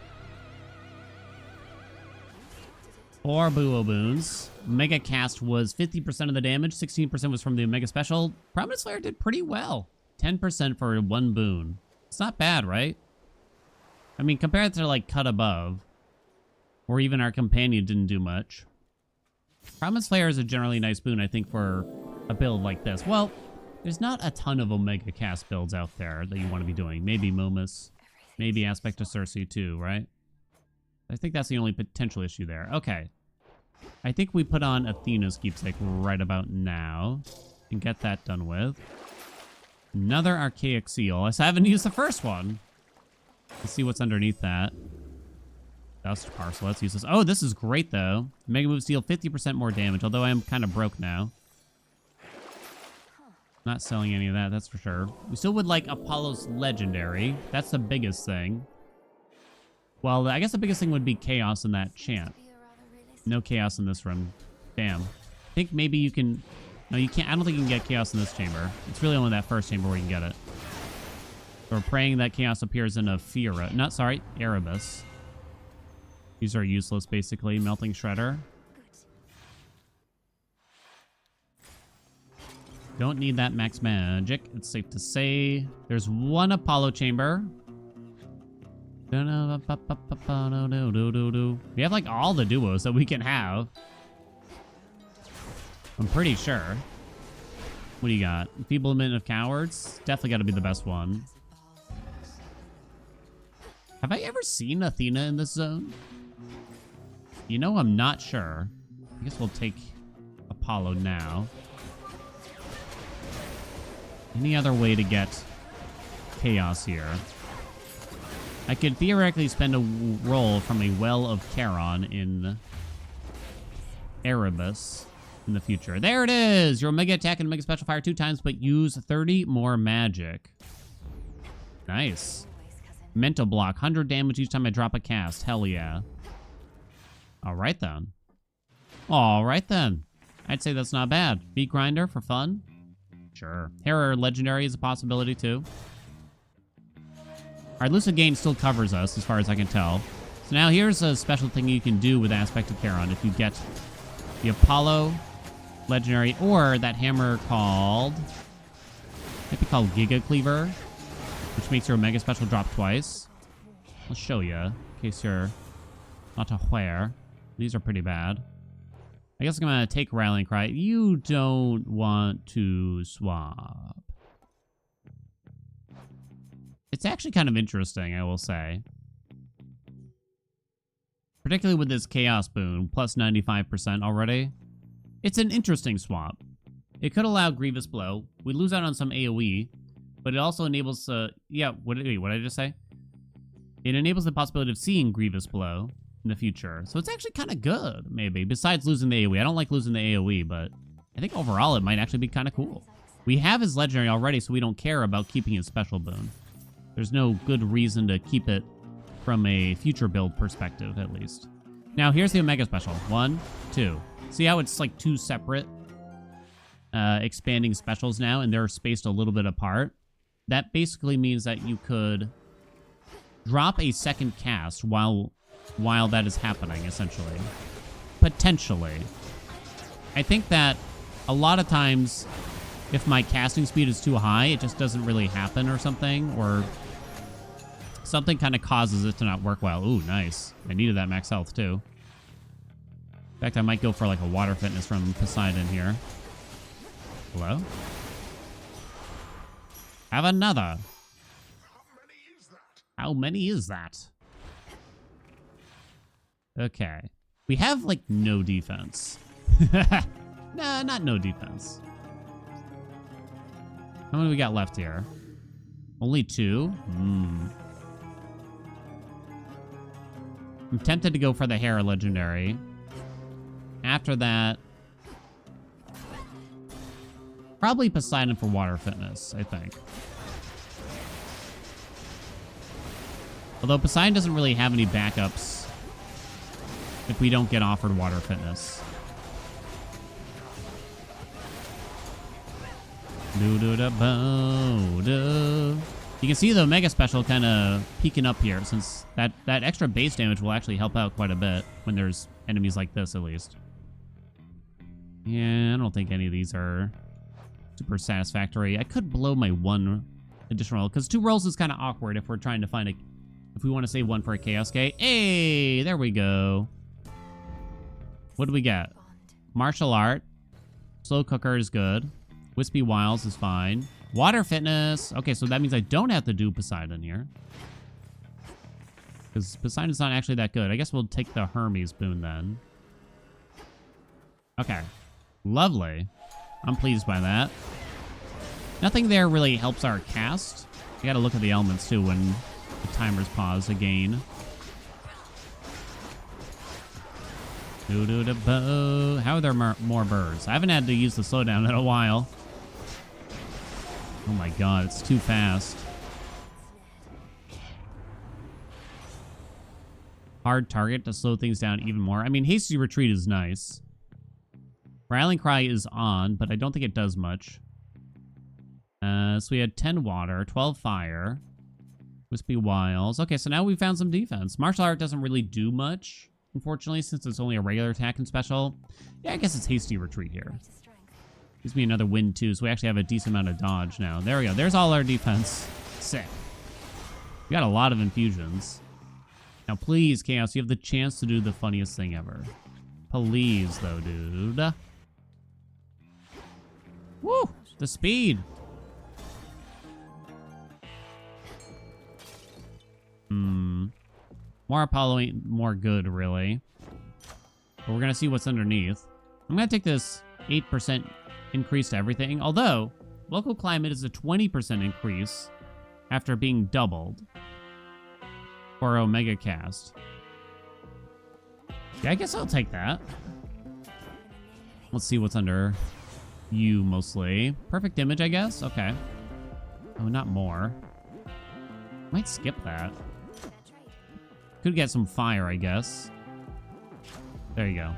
S1: 4 Buo Boons. Mega Cast was 50% of the damage. 16% was from the Omega Special. Prominence Flare did pretty well. 10% for 1 boon. It's not bad, right? I mean, compared to, like, Cut Above, or even our Companion didn't do much. Prominence Flare is a generally nice boon, I think, for a build like this. Well, there's not a ton of Omega Cast builds out there that you want to be doing. Maybe Momus. Maybe Aspect of Circe, too, right? I think that's the only potential issue there. Okay. I think we put on Athena's Keepsake right about now. And get that done with. Another Archaic Seal. I haven't used the first one. Let's see what's underneath that. Dust Parcel. Let's use this. Oh, this is great, though. Mega Moves deal 50% more damage, although I am kind of broke now. Not selling any of that, that's for sure. We still would like Apollo's Legendary. That's the biggest thing. Well, I guess the biggest thing would be Chaos in that chant. No Chaos in this run. Damn. I think maybe you can... No, you can't. I don't think you can get Chaos in this chamber. It's really only that first chamber where you can get it. So we're praying that Chaos appears in a Fira. Not, sorry, Erebus. These are useless, basically. Melting Shredder. Don't need that max magic. It's safe to say. There's 1 Apollo chamber. We have like all the duos that we can have. I'm pretty sure. What do you got? Enfeeblement of Cowards? Definitely got to be the best one. Have I ever seen Athena in this zone? You know, I'm not sure. I guess we'll take Apollo now. Any other way to get Chaos here? I could theoretically spend a roll from a Well of Charon in Erebus in the future. There it is! Your Omega attack and Omega special fire 2 times, but use 30 more magic. Nice. Mental block. 100 damage each time I drop a cast. Hell yeah. Alright then. Alright then. I'd say that's not bad. Beat Grinder for fun? Sure. Terror Legendary is a possibility too. Alright, Lucid Gain still covers us as far as I can tell. So now here's a special thing you can do with Aspect of Charon if you get the Apollo Legendary or that hammer called... might be called Giga Cleaver, which makes your Omega Special drop twice. I'll show you in case you're not aware. These are pretty bad. I guess I'm going to take Rallying Cry. You don't want to swap. It's actually kind of interesting, I will say. Particularly with this Chaos boon, plus 95% already. It's an interesting swap. It could allow Grievous Blow. We lose out on some AoE, but it also enables... yeah, what did I just say? It enables the possibility of seeing Grievous Blow in the future. So it's actually kind of good, maybe, besides losing the AoE. I don't like losing the AoE, but I think overall it might actually be kind of cool. We have his Legendary already, so we don't care about keeping his special boon. There's no good reason to keep it from a future build perspective, at least. Now, here's the Omega Special. 1, 2. See how it's like 2 separate expanding specials now, and they're spaced a little bit apart? That basically means that you could drop a second cast while that is happening, essentially. Potentially. I think that a lot of times, if my casting speed is too high, it just doesn't really happen or something, or something kind of causes it to not work well. Ooh, nice. I needed that max health, too. In fact, I might go for, like, a water fitness from Poseidon here. Hello? Have another. How many is that? Okay. We have, like, no defense. Nah, not no defense. How many we got left here? Only 2? I'm tempted to go for the Hera legendary. After that, probably Poseidon for water fitness, I think. Although Poseidon doesn't really have any backups if we don't get offered water fitness. You can see the Mega Special kind of peeking up here, since that extra base damage will actually help out quite a bit when there's enemies like this, at least. Yeah, I don't think any of these are super satisfactory. I could blow my one additional roll, because 2 rolls is kind of awkward if we're trying to find a... If we want to save 1 for a Chaos Gate. Hey, there we go. What do we get? Martial Art. Slow Cooker is good. Wispy Wiles is fine. Water Fitness. Okay, so that means I don't have to do Poseidon here. Because Poseidon's not actually that good. I guess we'll take the Hermes boon then. Okay. Lovely. I'm pleased by that. Nothing there really helps our cast. You gotta look at the elements too when the timer's paused again. How are there more birds? I haven't had to use the slowdown in a while. Oh my god, it's too fast. Hard target to slow things down even more. I mean, Hasty Retreat is nice. Rallying Cry is on, but I don't think it does much. So we had 10 water, 12 fire. Wispy Wiles. Okay, so now we found some defense. Martial Art doesn't really do much, unfortunately, since it's only a regular attack and special. Yeah, I guess it's Hasty Retreat here. Gives me another win, too, so we actually have a decent amount of dodge now. There we go. There's all our defense. Sick. We got a lot of infusions. Now, please, Chaos, you have the chance to do the funniest thing ever. Please, though, dude. Woo! The speed. More Apollo ain't more good, really. But we're going to see what's underneath. I'm going to take this 8% increase to everything. Although, local climate is a 20% increase after being doubled for Omega Cast. Yeah, I guess I'll take that. Let's see what's under you, mostly. Perfect Image, I guess? Okay. Oh, not more. Might skip that. Could get some fire, I guess. There you go.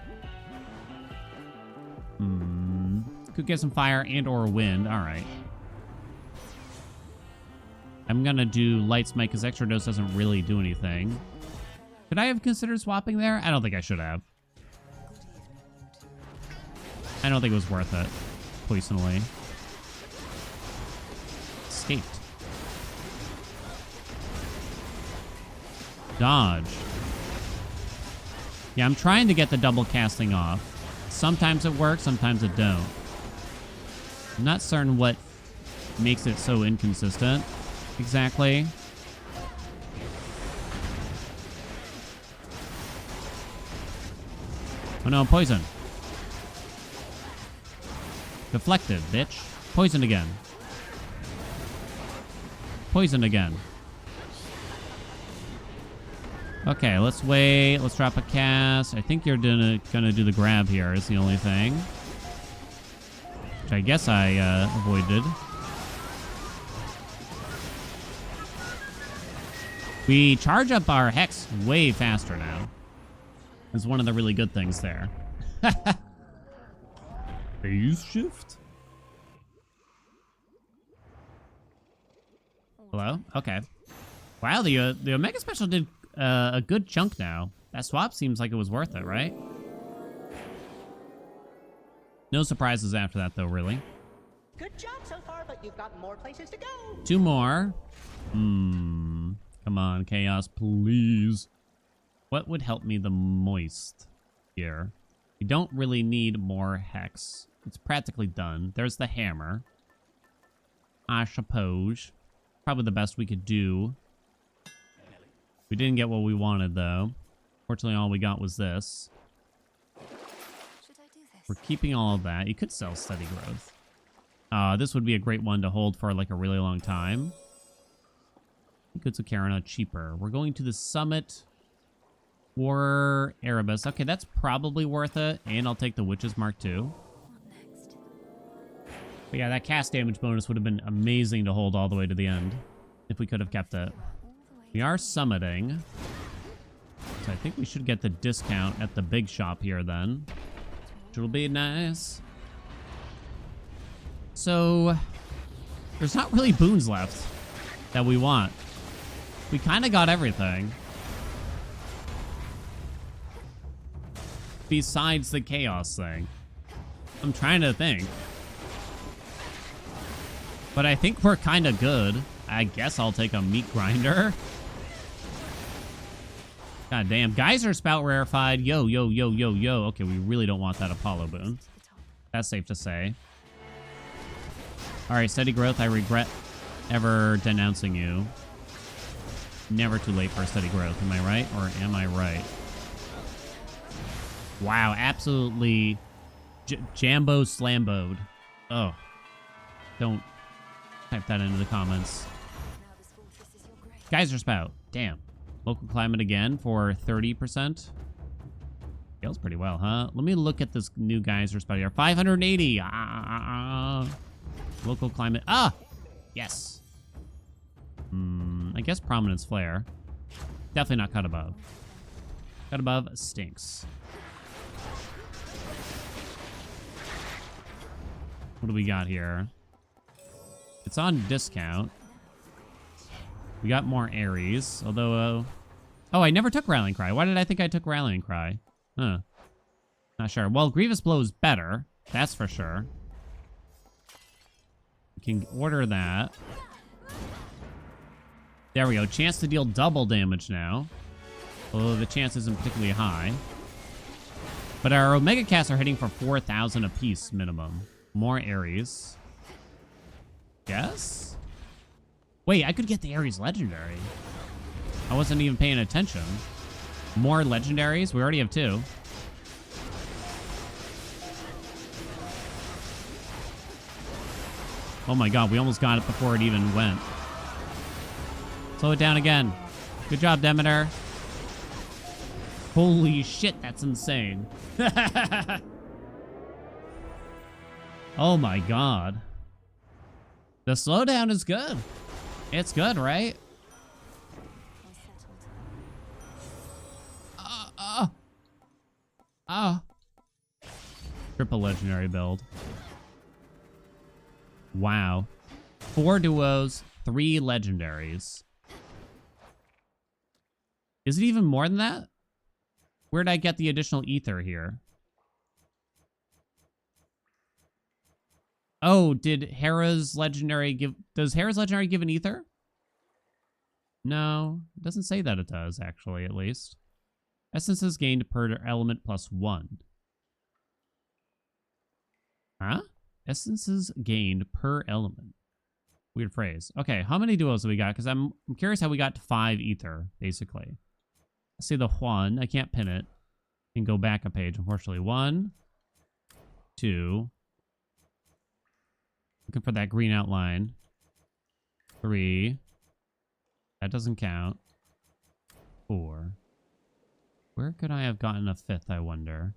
S1: Could get some fire and or wind. All right. I'm going to do Light Smite because Extra Dose doesn't really do anything. Could I have considered swapping there? I don't think I should have. I don't think it was worth it, personally. Escaped. Dodge. Yeah, I'm trying to get the double casting off. Sometimes it works, sometimes it don't. I'm not certain what makes it so inconsistent exactly. Oh no, poison. Deflected, bitch. Poisoned again. Poisoned again. Okay, let's wait. Let's drop a cast. I think you're gonna do the grab here is the only thing. Which I guess I avoided. We charge up our Hex way faster now. Is one of the really good things there. Phase shift? Hello? Okay. Wow, the Omega Special did a good chunk now. That swap seems like it was worth it, right? No surprises after that, though, really.
S3: Good job so far, but you've got more places to go.
S1: 2 more. Come on, Chaos, please. What would help me the most here? We don't really need more Hex. It's practically done. There's the hammer. I suppose. Probably the best we could do. We didn't get what we wanted, though. Fortunately, all we got was this.
S2: Should I do this?
S1: We're keeping all of that. You could sell Steady Growth. This would be a great one to hold for, like, a really long time. Goods of Charon are cheaper. We're going to the summit. War Erebus. Okay, that's probably worth it. And I'll take the Witch's Mark II.
S2: What next?
S1: But yeah, that cast damage bonus would have been amazing to hold all the way to the end. If we could have kept it. We are summiting. So I think we should get the discount at the big shop here then. Which will be nice. So, there's not really boons left that we want. We kind of got everything. Besides the chaos thing. I'm trying to think. But I think we're kind of good. I guess I'll take a meat grinder. God damn. Geyser spout rarefied. Yo, yo, yo, yo, yo. Okay, we really don't want that Apollo boon. That's safe to say. Alright, steady growth. I regret ever denouncing you. Never too late for steady growth. Am I right? Or am I right? Wow, absolutely Jambo slamboed. Oh. Don't type that into the comments.
S2: Now this fortress is your grave.
S1: Geyser spout. Damn. Local climate again for 30%. Scales pretty well, huh? Let me look at this new geyser spout here. 580. Local climate. Ah! Yes. I guess prominence flare. Definitely not cut above. Cut above stinks. What do we got here? It's on discount. We got more Ares, although... oh, I never took Rallying Cry. Why did I think I took Rallying Cry? Huh. Not sure. Well, Grievous Blow is better. That's for sure. We can order that. There we go. Chance to deal double damage now. Although the chance isn't particularly high. But our Omega Casts are hitting for 4,000 apiece minimum. More Ares. Yes? Wait, I could get the Ares Legendary. I wasn't even paying attention. More Legendaries? We already have 2. Oh my god, we almost got it before it even went. Slow it down again. Good job, Demeter. Holy shit, that's insane. Oh my god. The slowdown is good. It's good, right? Triple legendary build. Wow. 4 duos, 3 legendaries. Is it even more than that? Where'd I get the additional ether here? Oh, did Hera's legendary give... does Hera's legendary give an ether? No, it doesn't say that it does, actually, at least. Essences gained per element +1. Huh? Essences gained per element. Weird phrase. Okay, how many duos do we got? Because I'm curious how we got to 5 ether, basically. Let's see the 1. I can't pin it. And go back a page, unfortunately. 1, 2... looking for that green outline. 3. That doesn't count. 4. Where could I have gotten a 5th, I wonder?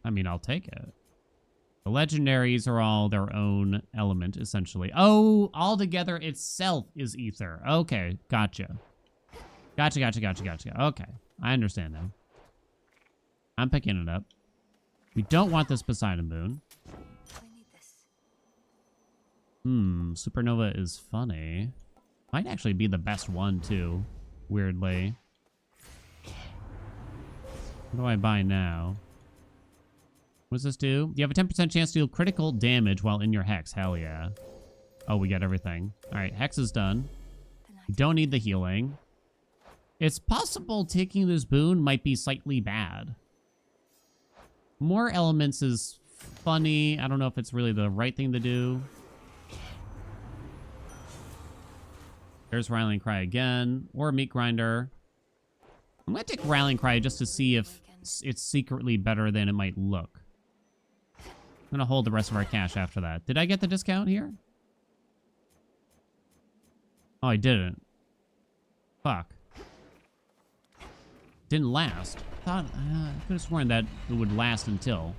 S1: I mean, I'll take it. The legendaries are all their own element, essentially. Oh, altogether itself is ether. Okay, gotcha. Gotcha. Okay, I understand now. I'm picking it up. We don't want this Poseidon Boon.
S2: I need this.
S1: Supernova is funny. Might actually be the best one, too. Weirdly. What do I buy now? What does this do? You have a 10% chance to deal critical damage while in your Hex. Hell yeah. Oh, we got everything. Alright, Hex is done. We don't need the healing. It's possible taking this boon might be slightly bad. More elements is funny. I don't know if it's really the right thing to do. There's Rallying Cry again. Or Meat Grinder. I'm going to take Rallying Cry just to see if it's secretly better than it might look. I'm going to hold the rest of our cash after that. Did I get the discount here? Oh, I didn't. Fuck. Didn't last. I could have sworn that it would last until.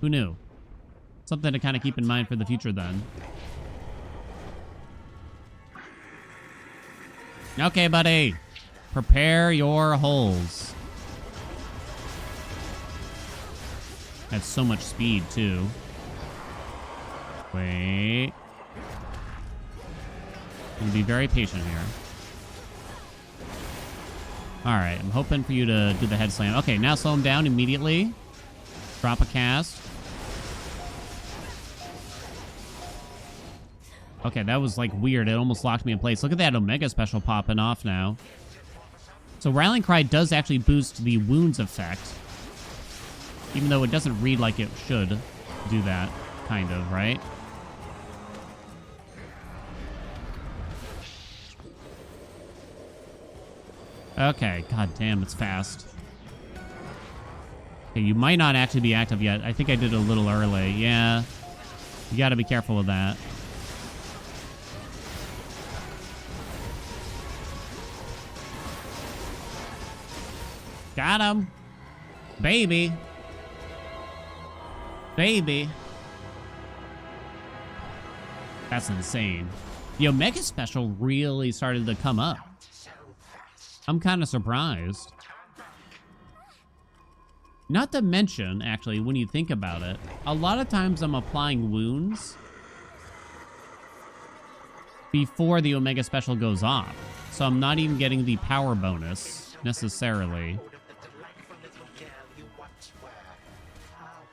S1: Who knew? Something to kind of keep in mind for the future then. Okay, buddy. Prepare your holes. That's so much speed, too. Wait. And be very patient here. Alright, I'm hoping for you to do the head slam. Okay, now slow him down immediately. Drop a cast. Okay, that was like weird. It almost locked me in place. Look at that Omega special popping off now. So Rallying Cry does actually boost the wounds effect. Even though it doesn't read like it should do that, kind of, right? Okay, god damn, it's fast. Okay, you might not actually be active yet. I think I did it a little early. Yeah, you gotta be careful with that. Got him. Baby. Baby. That's insane. The Omega Special really started to come up. I'm kind of surprised. Not to mention, actually, when you think about it, a lot of times I'm applying wounds before the Omega Special goes off. So I'm not even getting the power bonus, necessarily.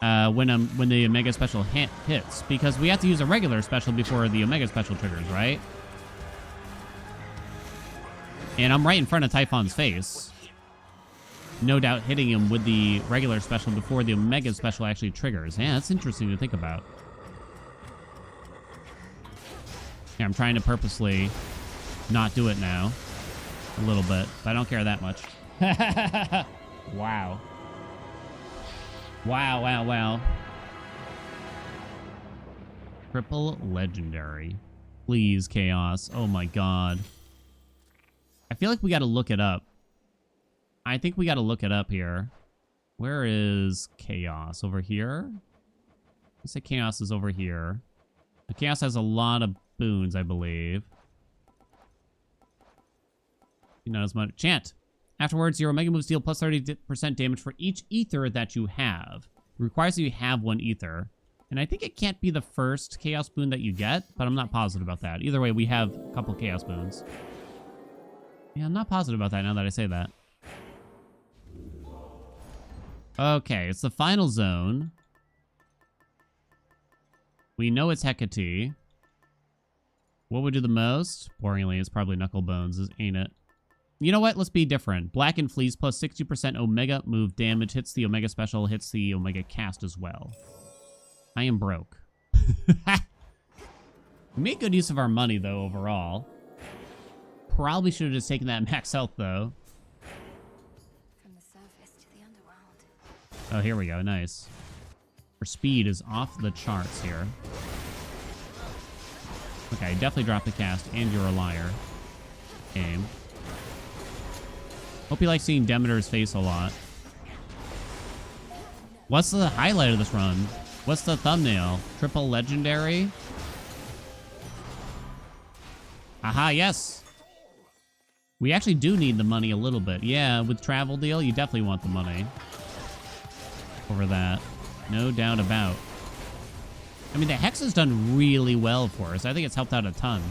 S1: When the Omega Special hits, because we have to use a regular special before the Omega Special triggers, right? And I'm right in front of Typhon's face. No doubt hitting him with the regular special before the Omega Special actually triggers. Yeah, that's interesting to think about. Yeah, I'm trying to purposely not do it now. A little bit, but I don't care that much. Wow. Wow, wow, wow. Triple legendary. Please, Chaos. Oh my god. I feel like we gotta look it up. I think we gotta look it up here. Where is Chaos? Over here? Let's say Chaos is over here. The Chaos has a lot of boons, I believe. Not as much. Chant. Afterwards, your Omega moves deal plus 30% damage for each ether that you have. It requires that you have one ether. And I think it can't be the first Chaos boon that you get, but I'm not positive about that. Either way, we have a couple Chaos boons. Yeah, I'm not positive about that now that I say that. Okay, it's the final zone. We know it's Hecate. What would do the most? Boringly, it's probably Knuckle Bones, ain't it? You know what? Let's be different. Blackened Fleece plus 60% Omega move damage. Hits the Omega Special, hits the Omega Cast as well. I am broke. We made good use of our money, though, overall. Probably should have just taken that max health, though.
S2: From the surface to the underworld.
S1: Oh, here we go. Nice. Her speed is off the charts here. Okay, definitely drop the cast, and you're a liar. Game. Hope you like seeing Demeter's face a lot. What's the highlight of this run? What's the thumbnail? Triple legendary? Aha, yes. We actually do need the money a little bit. Yeah, with travel deal, you definitely want the money. Over that. No doubt about. I mean, the Hex has done really well for us. I think it's helped out a ton.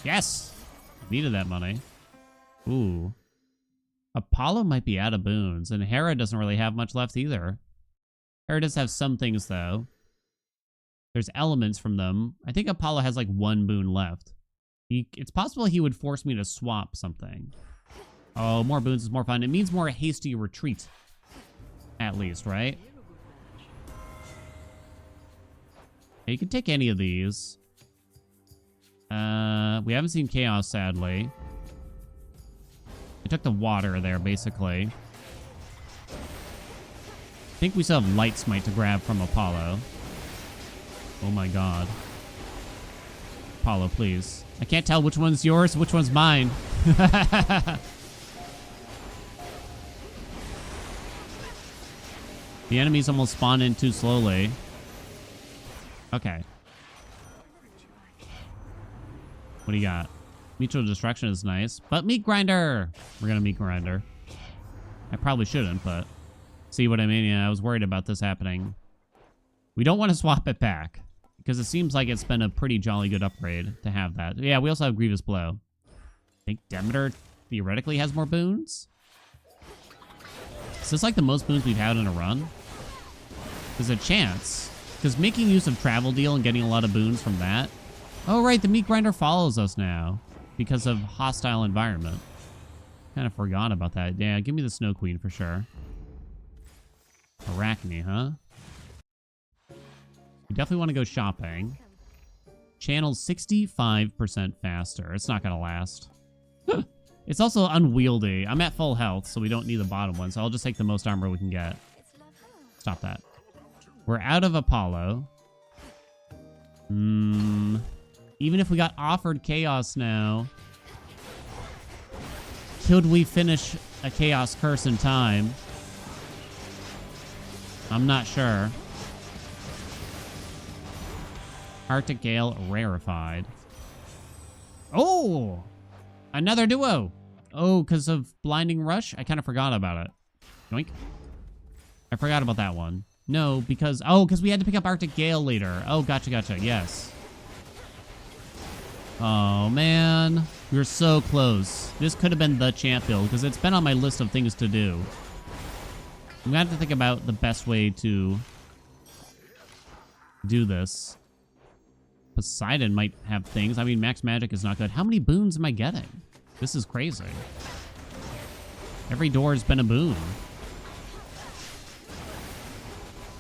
S1: Yes! Needed that money. Ooh. Apollo might be out of boons, and Hera doesn't really have much left either. Hera does have some things, though. There's elements from them. I think Apollo has like one boon left. It's possible he would force me to swap something. Oh, more boons is more fun. It means more hasty retreat. At least, right? You can take any of these. We haven't seen Chaos, sadly. I took the water there, basically. I think we still have Light Smite to grab from Apollo. Oh my god. Apollo, please. I can't tell which one's yours, which one's mine. The enemies almost spawn in too slowly. Okay. What do you got? Mutual destruction is nice, but meat grinder. We're gonna meat grinder. I probably shouldn't, but see what I mean? Yeah, I was worried about this happening. We don't want to swap it back because it seems like it's been a pretty jolly good upgrade to have that. Yeah, we also have Grievous Blow. I think Demeter theoretically has more boons. Is this like the most boons we've had in a run? There's a chance. Because making use of Travel Deal and getting a lot of boons from that. Oh, right, the meat grinder follows us now because of hostile environment. Kind of forgot about that. Yeah, give me the Snow Queen for sure. Arachne, huh? We definitely want to go shopping. Channel's 65% faster. It's not going to last. It's also unwieldy. I'm at full health, so we don't need the bottom one. So I'll just take the most armor we can get. Stop that. We're out of Apollo. Even if we got offered Chaos now, could we finish a Chaos Curse in time? I'm not sure. Arctic Gale rarefied. Oh! Another duo! Oh, because of Blinding Rush? I kind of forgot about it. Yoink. I forgot about that one. No, because... Oh, because we had to pick up Arctic Gale later. Oh, gotcha, gotcha. Yes. Oh, man. We were so close. This could have been the champ build, because it's been on my list of things to do. I'm going to have to think about the best way to do this. Poseidon might have things. I mean, max magic is not good. How many boons am I getting? This is crazy. Every door has been a boon.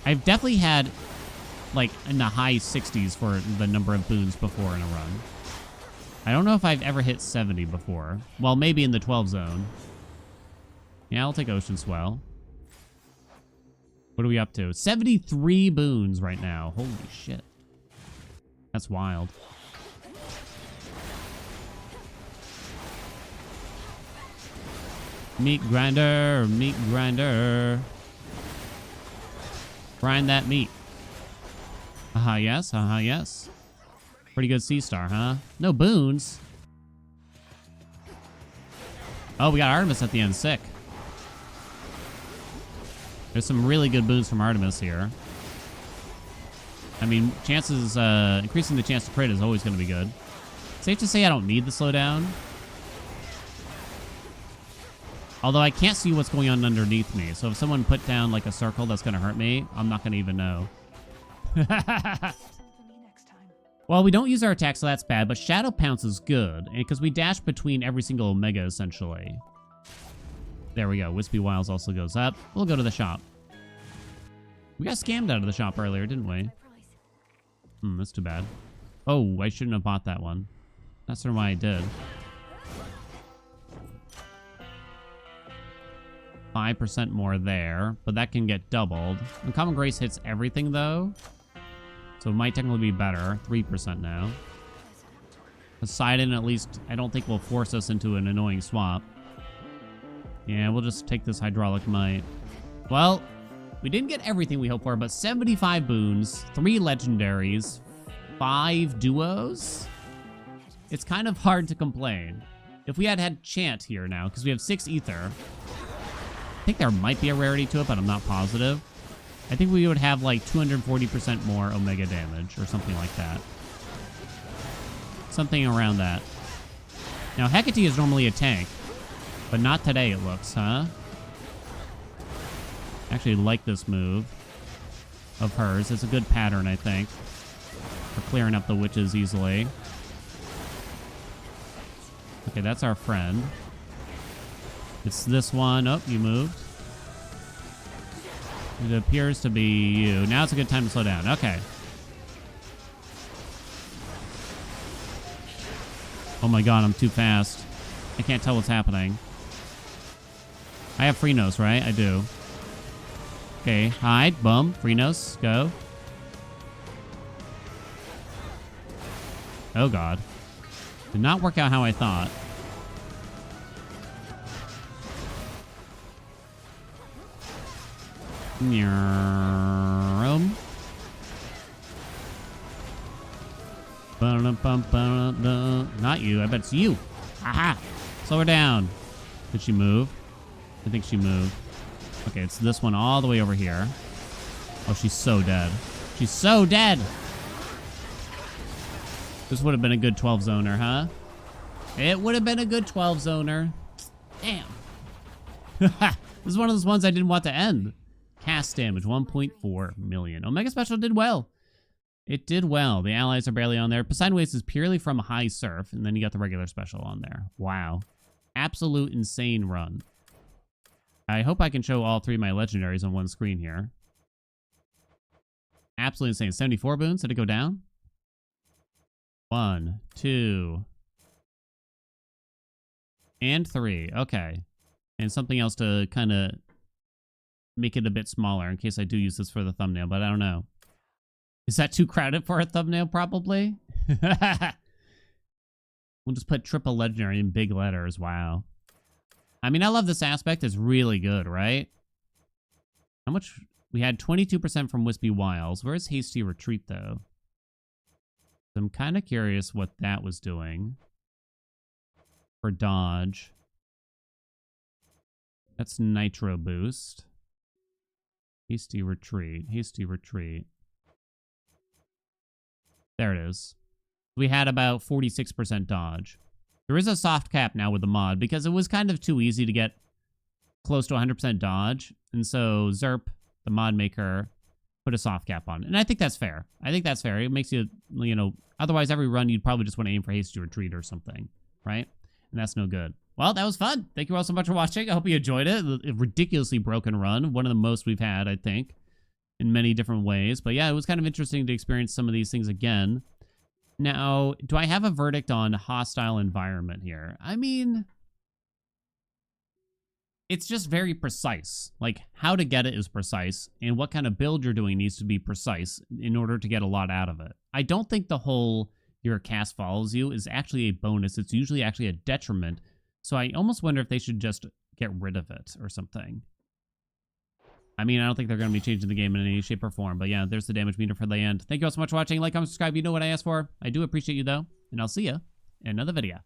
S1: I've definitely had, like, in the high 60s for the number of boons before in a run. I don't know if I've ever hit 70 before. Well, maybe in the 12 zone. Yeah, I'll take Ocean Swell. What are we up to? 73 boons right now. Holy shit. That's wild. Meat grinder, meat grinder. Grind that meat. Haha, yes, haha, yes. Pretty good sea star, huh? No boons. Oh, we got Artemis at the end. Sick. There's some really good boons from Artemis here. I mean, chances, increasing the chance to crit is always going to be good. Safe to say I don't need the slowdown. Although I can't see what's going on underneath me. So if someone put down like a circle that's going to hurt me, I'm not going to even know. Well, we don't use our attack, so that's bad. But Shadow Pounce is good. Because we dash between every single Omega, essentially. There we go. Wispy Wiles also goes up. We'll go to the shop. We got scammed out of the shop earlier, didn't we? That's too bad. Oh, I shouldn't have bought that one. That's why I did. 5% more there, but that can get doubled. Uncommon Grace hits everything, though. So it might technically be better. 3% now. Poseidon, at least, I don't think will force us into an annoying swap. Yeah, we'll just take this Hydraulic Might. Well, we didn't get everything we hoped for, but 75 boons, 3 legendaries, 5 duos. It's kind of hard to complain. If we had Chant here now, because we have 6 Ether, I think there might be a rarity to it, but I'm not positive. I think we would have like 240% more Omega damage or something like that. Something around that. Now, Hecate is normally a tank, but not today, it looks, huh? Actually like this move of hers. It's a good pattern, I think, for clearing up the witches easily. Okay, that's our friend. It's this one. Oh, you moved. It appears to be you. Now it's a good time to slow down. Okay. Oh my god, I'm too fast. I can't tell what's happening. I have Freenos, right? I do. Okay, hide, boom, Freenos, go. Oh god. Did not work out how I thought. Not you. I bet it's you. Aha! Slow her down. Did she move? I think she moved. Okay, it's this one all the way over here. Oh, she's so dead. She's so dead. This would have been a good 12 zoner, huh? It would have been a good 12 zoner. Damn. This is one of those ones I didn't want to end. Cast damage, 1.4 million. Omega Special did well. It did well. The allies are barely on there. Poseidon Waste is purely from High Surf, and then you got the regular special on there. Wow. Absolute insane run. I hope I can show all three of my legendaries on one screen here. Absolutely insane. 74 boons. Did it go down? 1, 2, and 3. Okay. And something else to kind of make it a bit smaller in case I do use this for the thumbnail, but I don't know. Is that too crowded for a thumbnail, probably? We'll just put triple legendary in big letters. Wow. I mean, I love this aspect. It's really good, right? How much? We had 22% from Wispy Wiles. Where's Hasty Retreat, though? I'm kind of curious what that was doing. For dodge. That's Nitro Boost. Hasty Retreat. Hasty Retreat. There it is. We had about 46% dodge. There is a soft cap now with the mod because it was kind of too easy to get close to 100% dodge. And so Zerp, the mod maker, put a soft cap on it. And I think that's fair. I think that's fair. It makes you, you know, otherwise every run you'd probably just want to aim for Hasty Retreat or something, right? And that's no good. Well, that was fun. Thank you all so much for watching. I hope you enjoyed it. A ridiculously broken run. One of the most we've had, I think, in many different ways. But yeah, it was kind of interesting to experience some of these things again. Now, do I have a verdict on hostile environment here? I mean, it's just very precise. Like, how to get it is precise, and what kind of build you're doing needs to be precise in order to get a lot out of it. I don't think the whole your cast follows you is actually a bonus. It's usually actually a detriment. So I almost wonder if they should just get rid of it or something. I mean, I don't think they're going to be changing the game in any shape or form. But yeah, there's the damage meter for the end. Thank you all so much for watching. Like, comment, subscribe. You know what I asked for. I do appreciate you, though. And I'll see you in another video.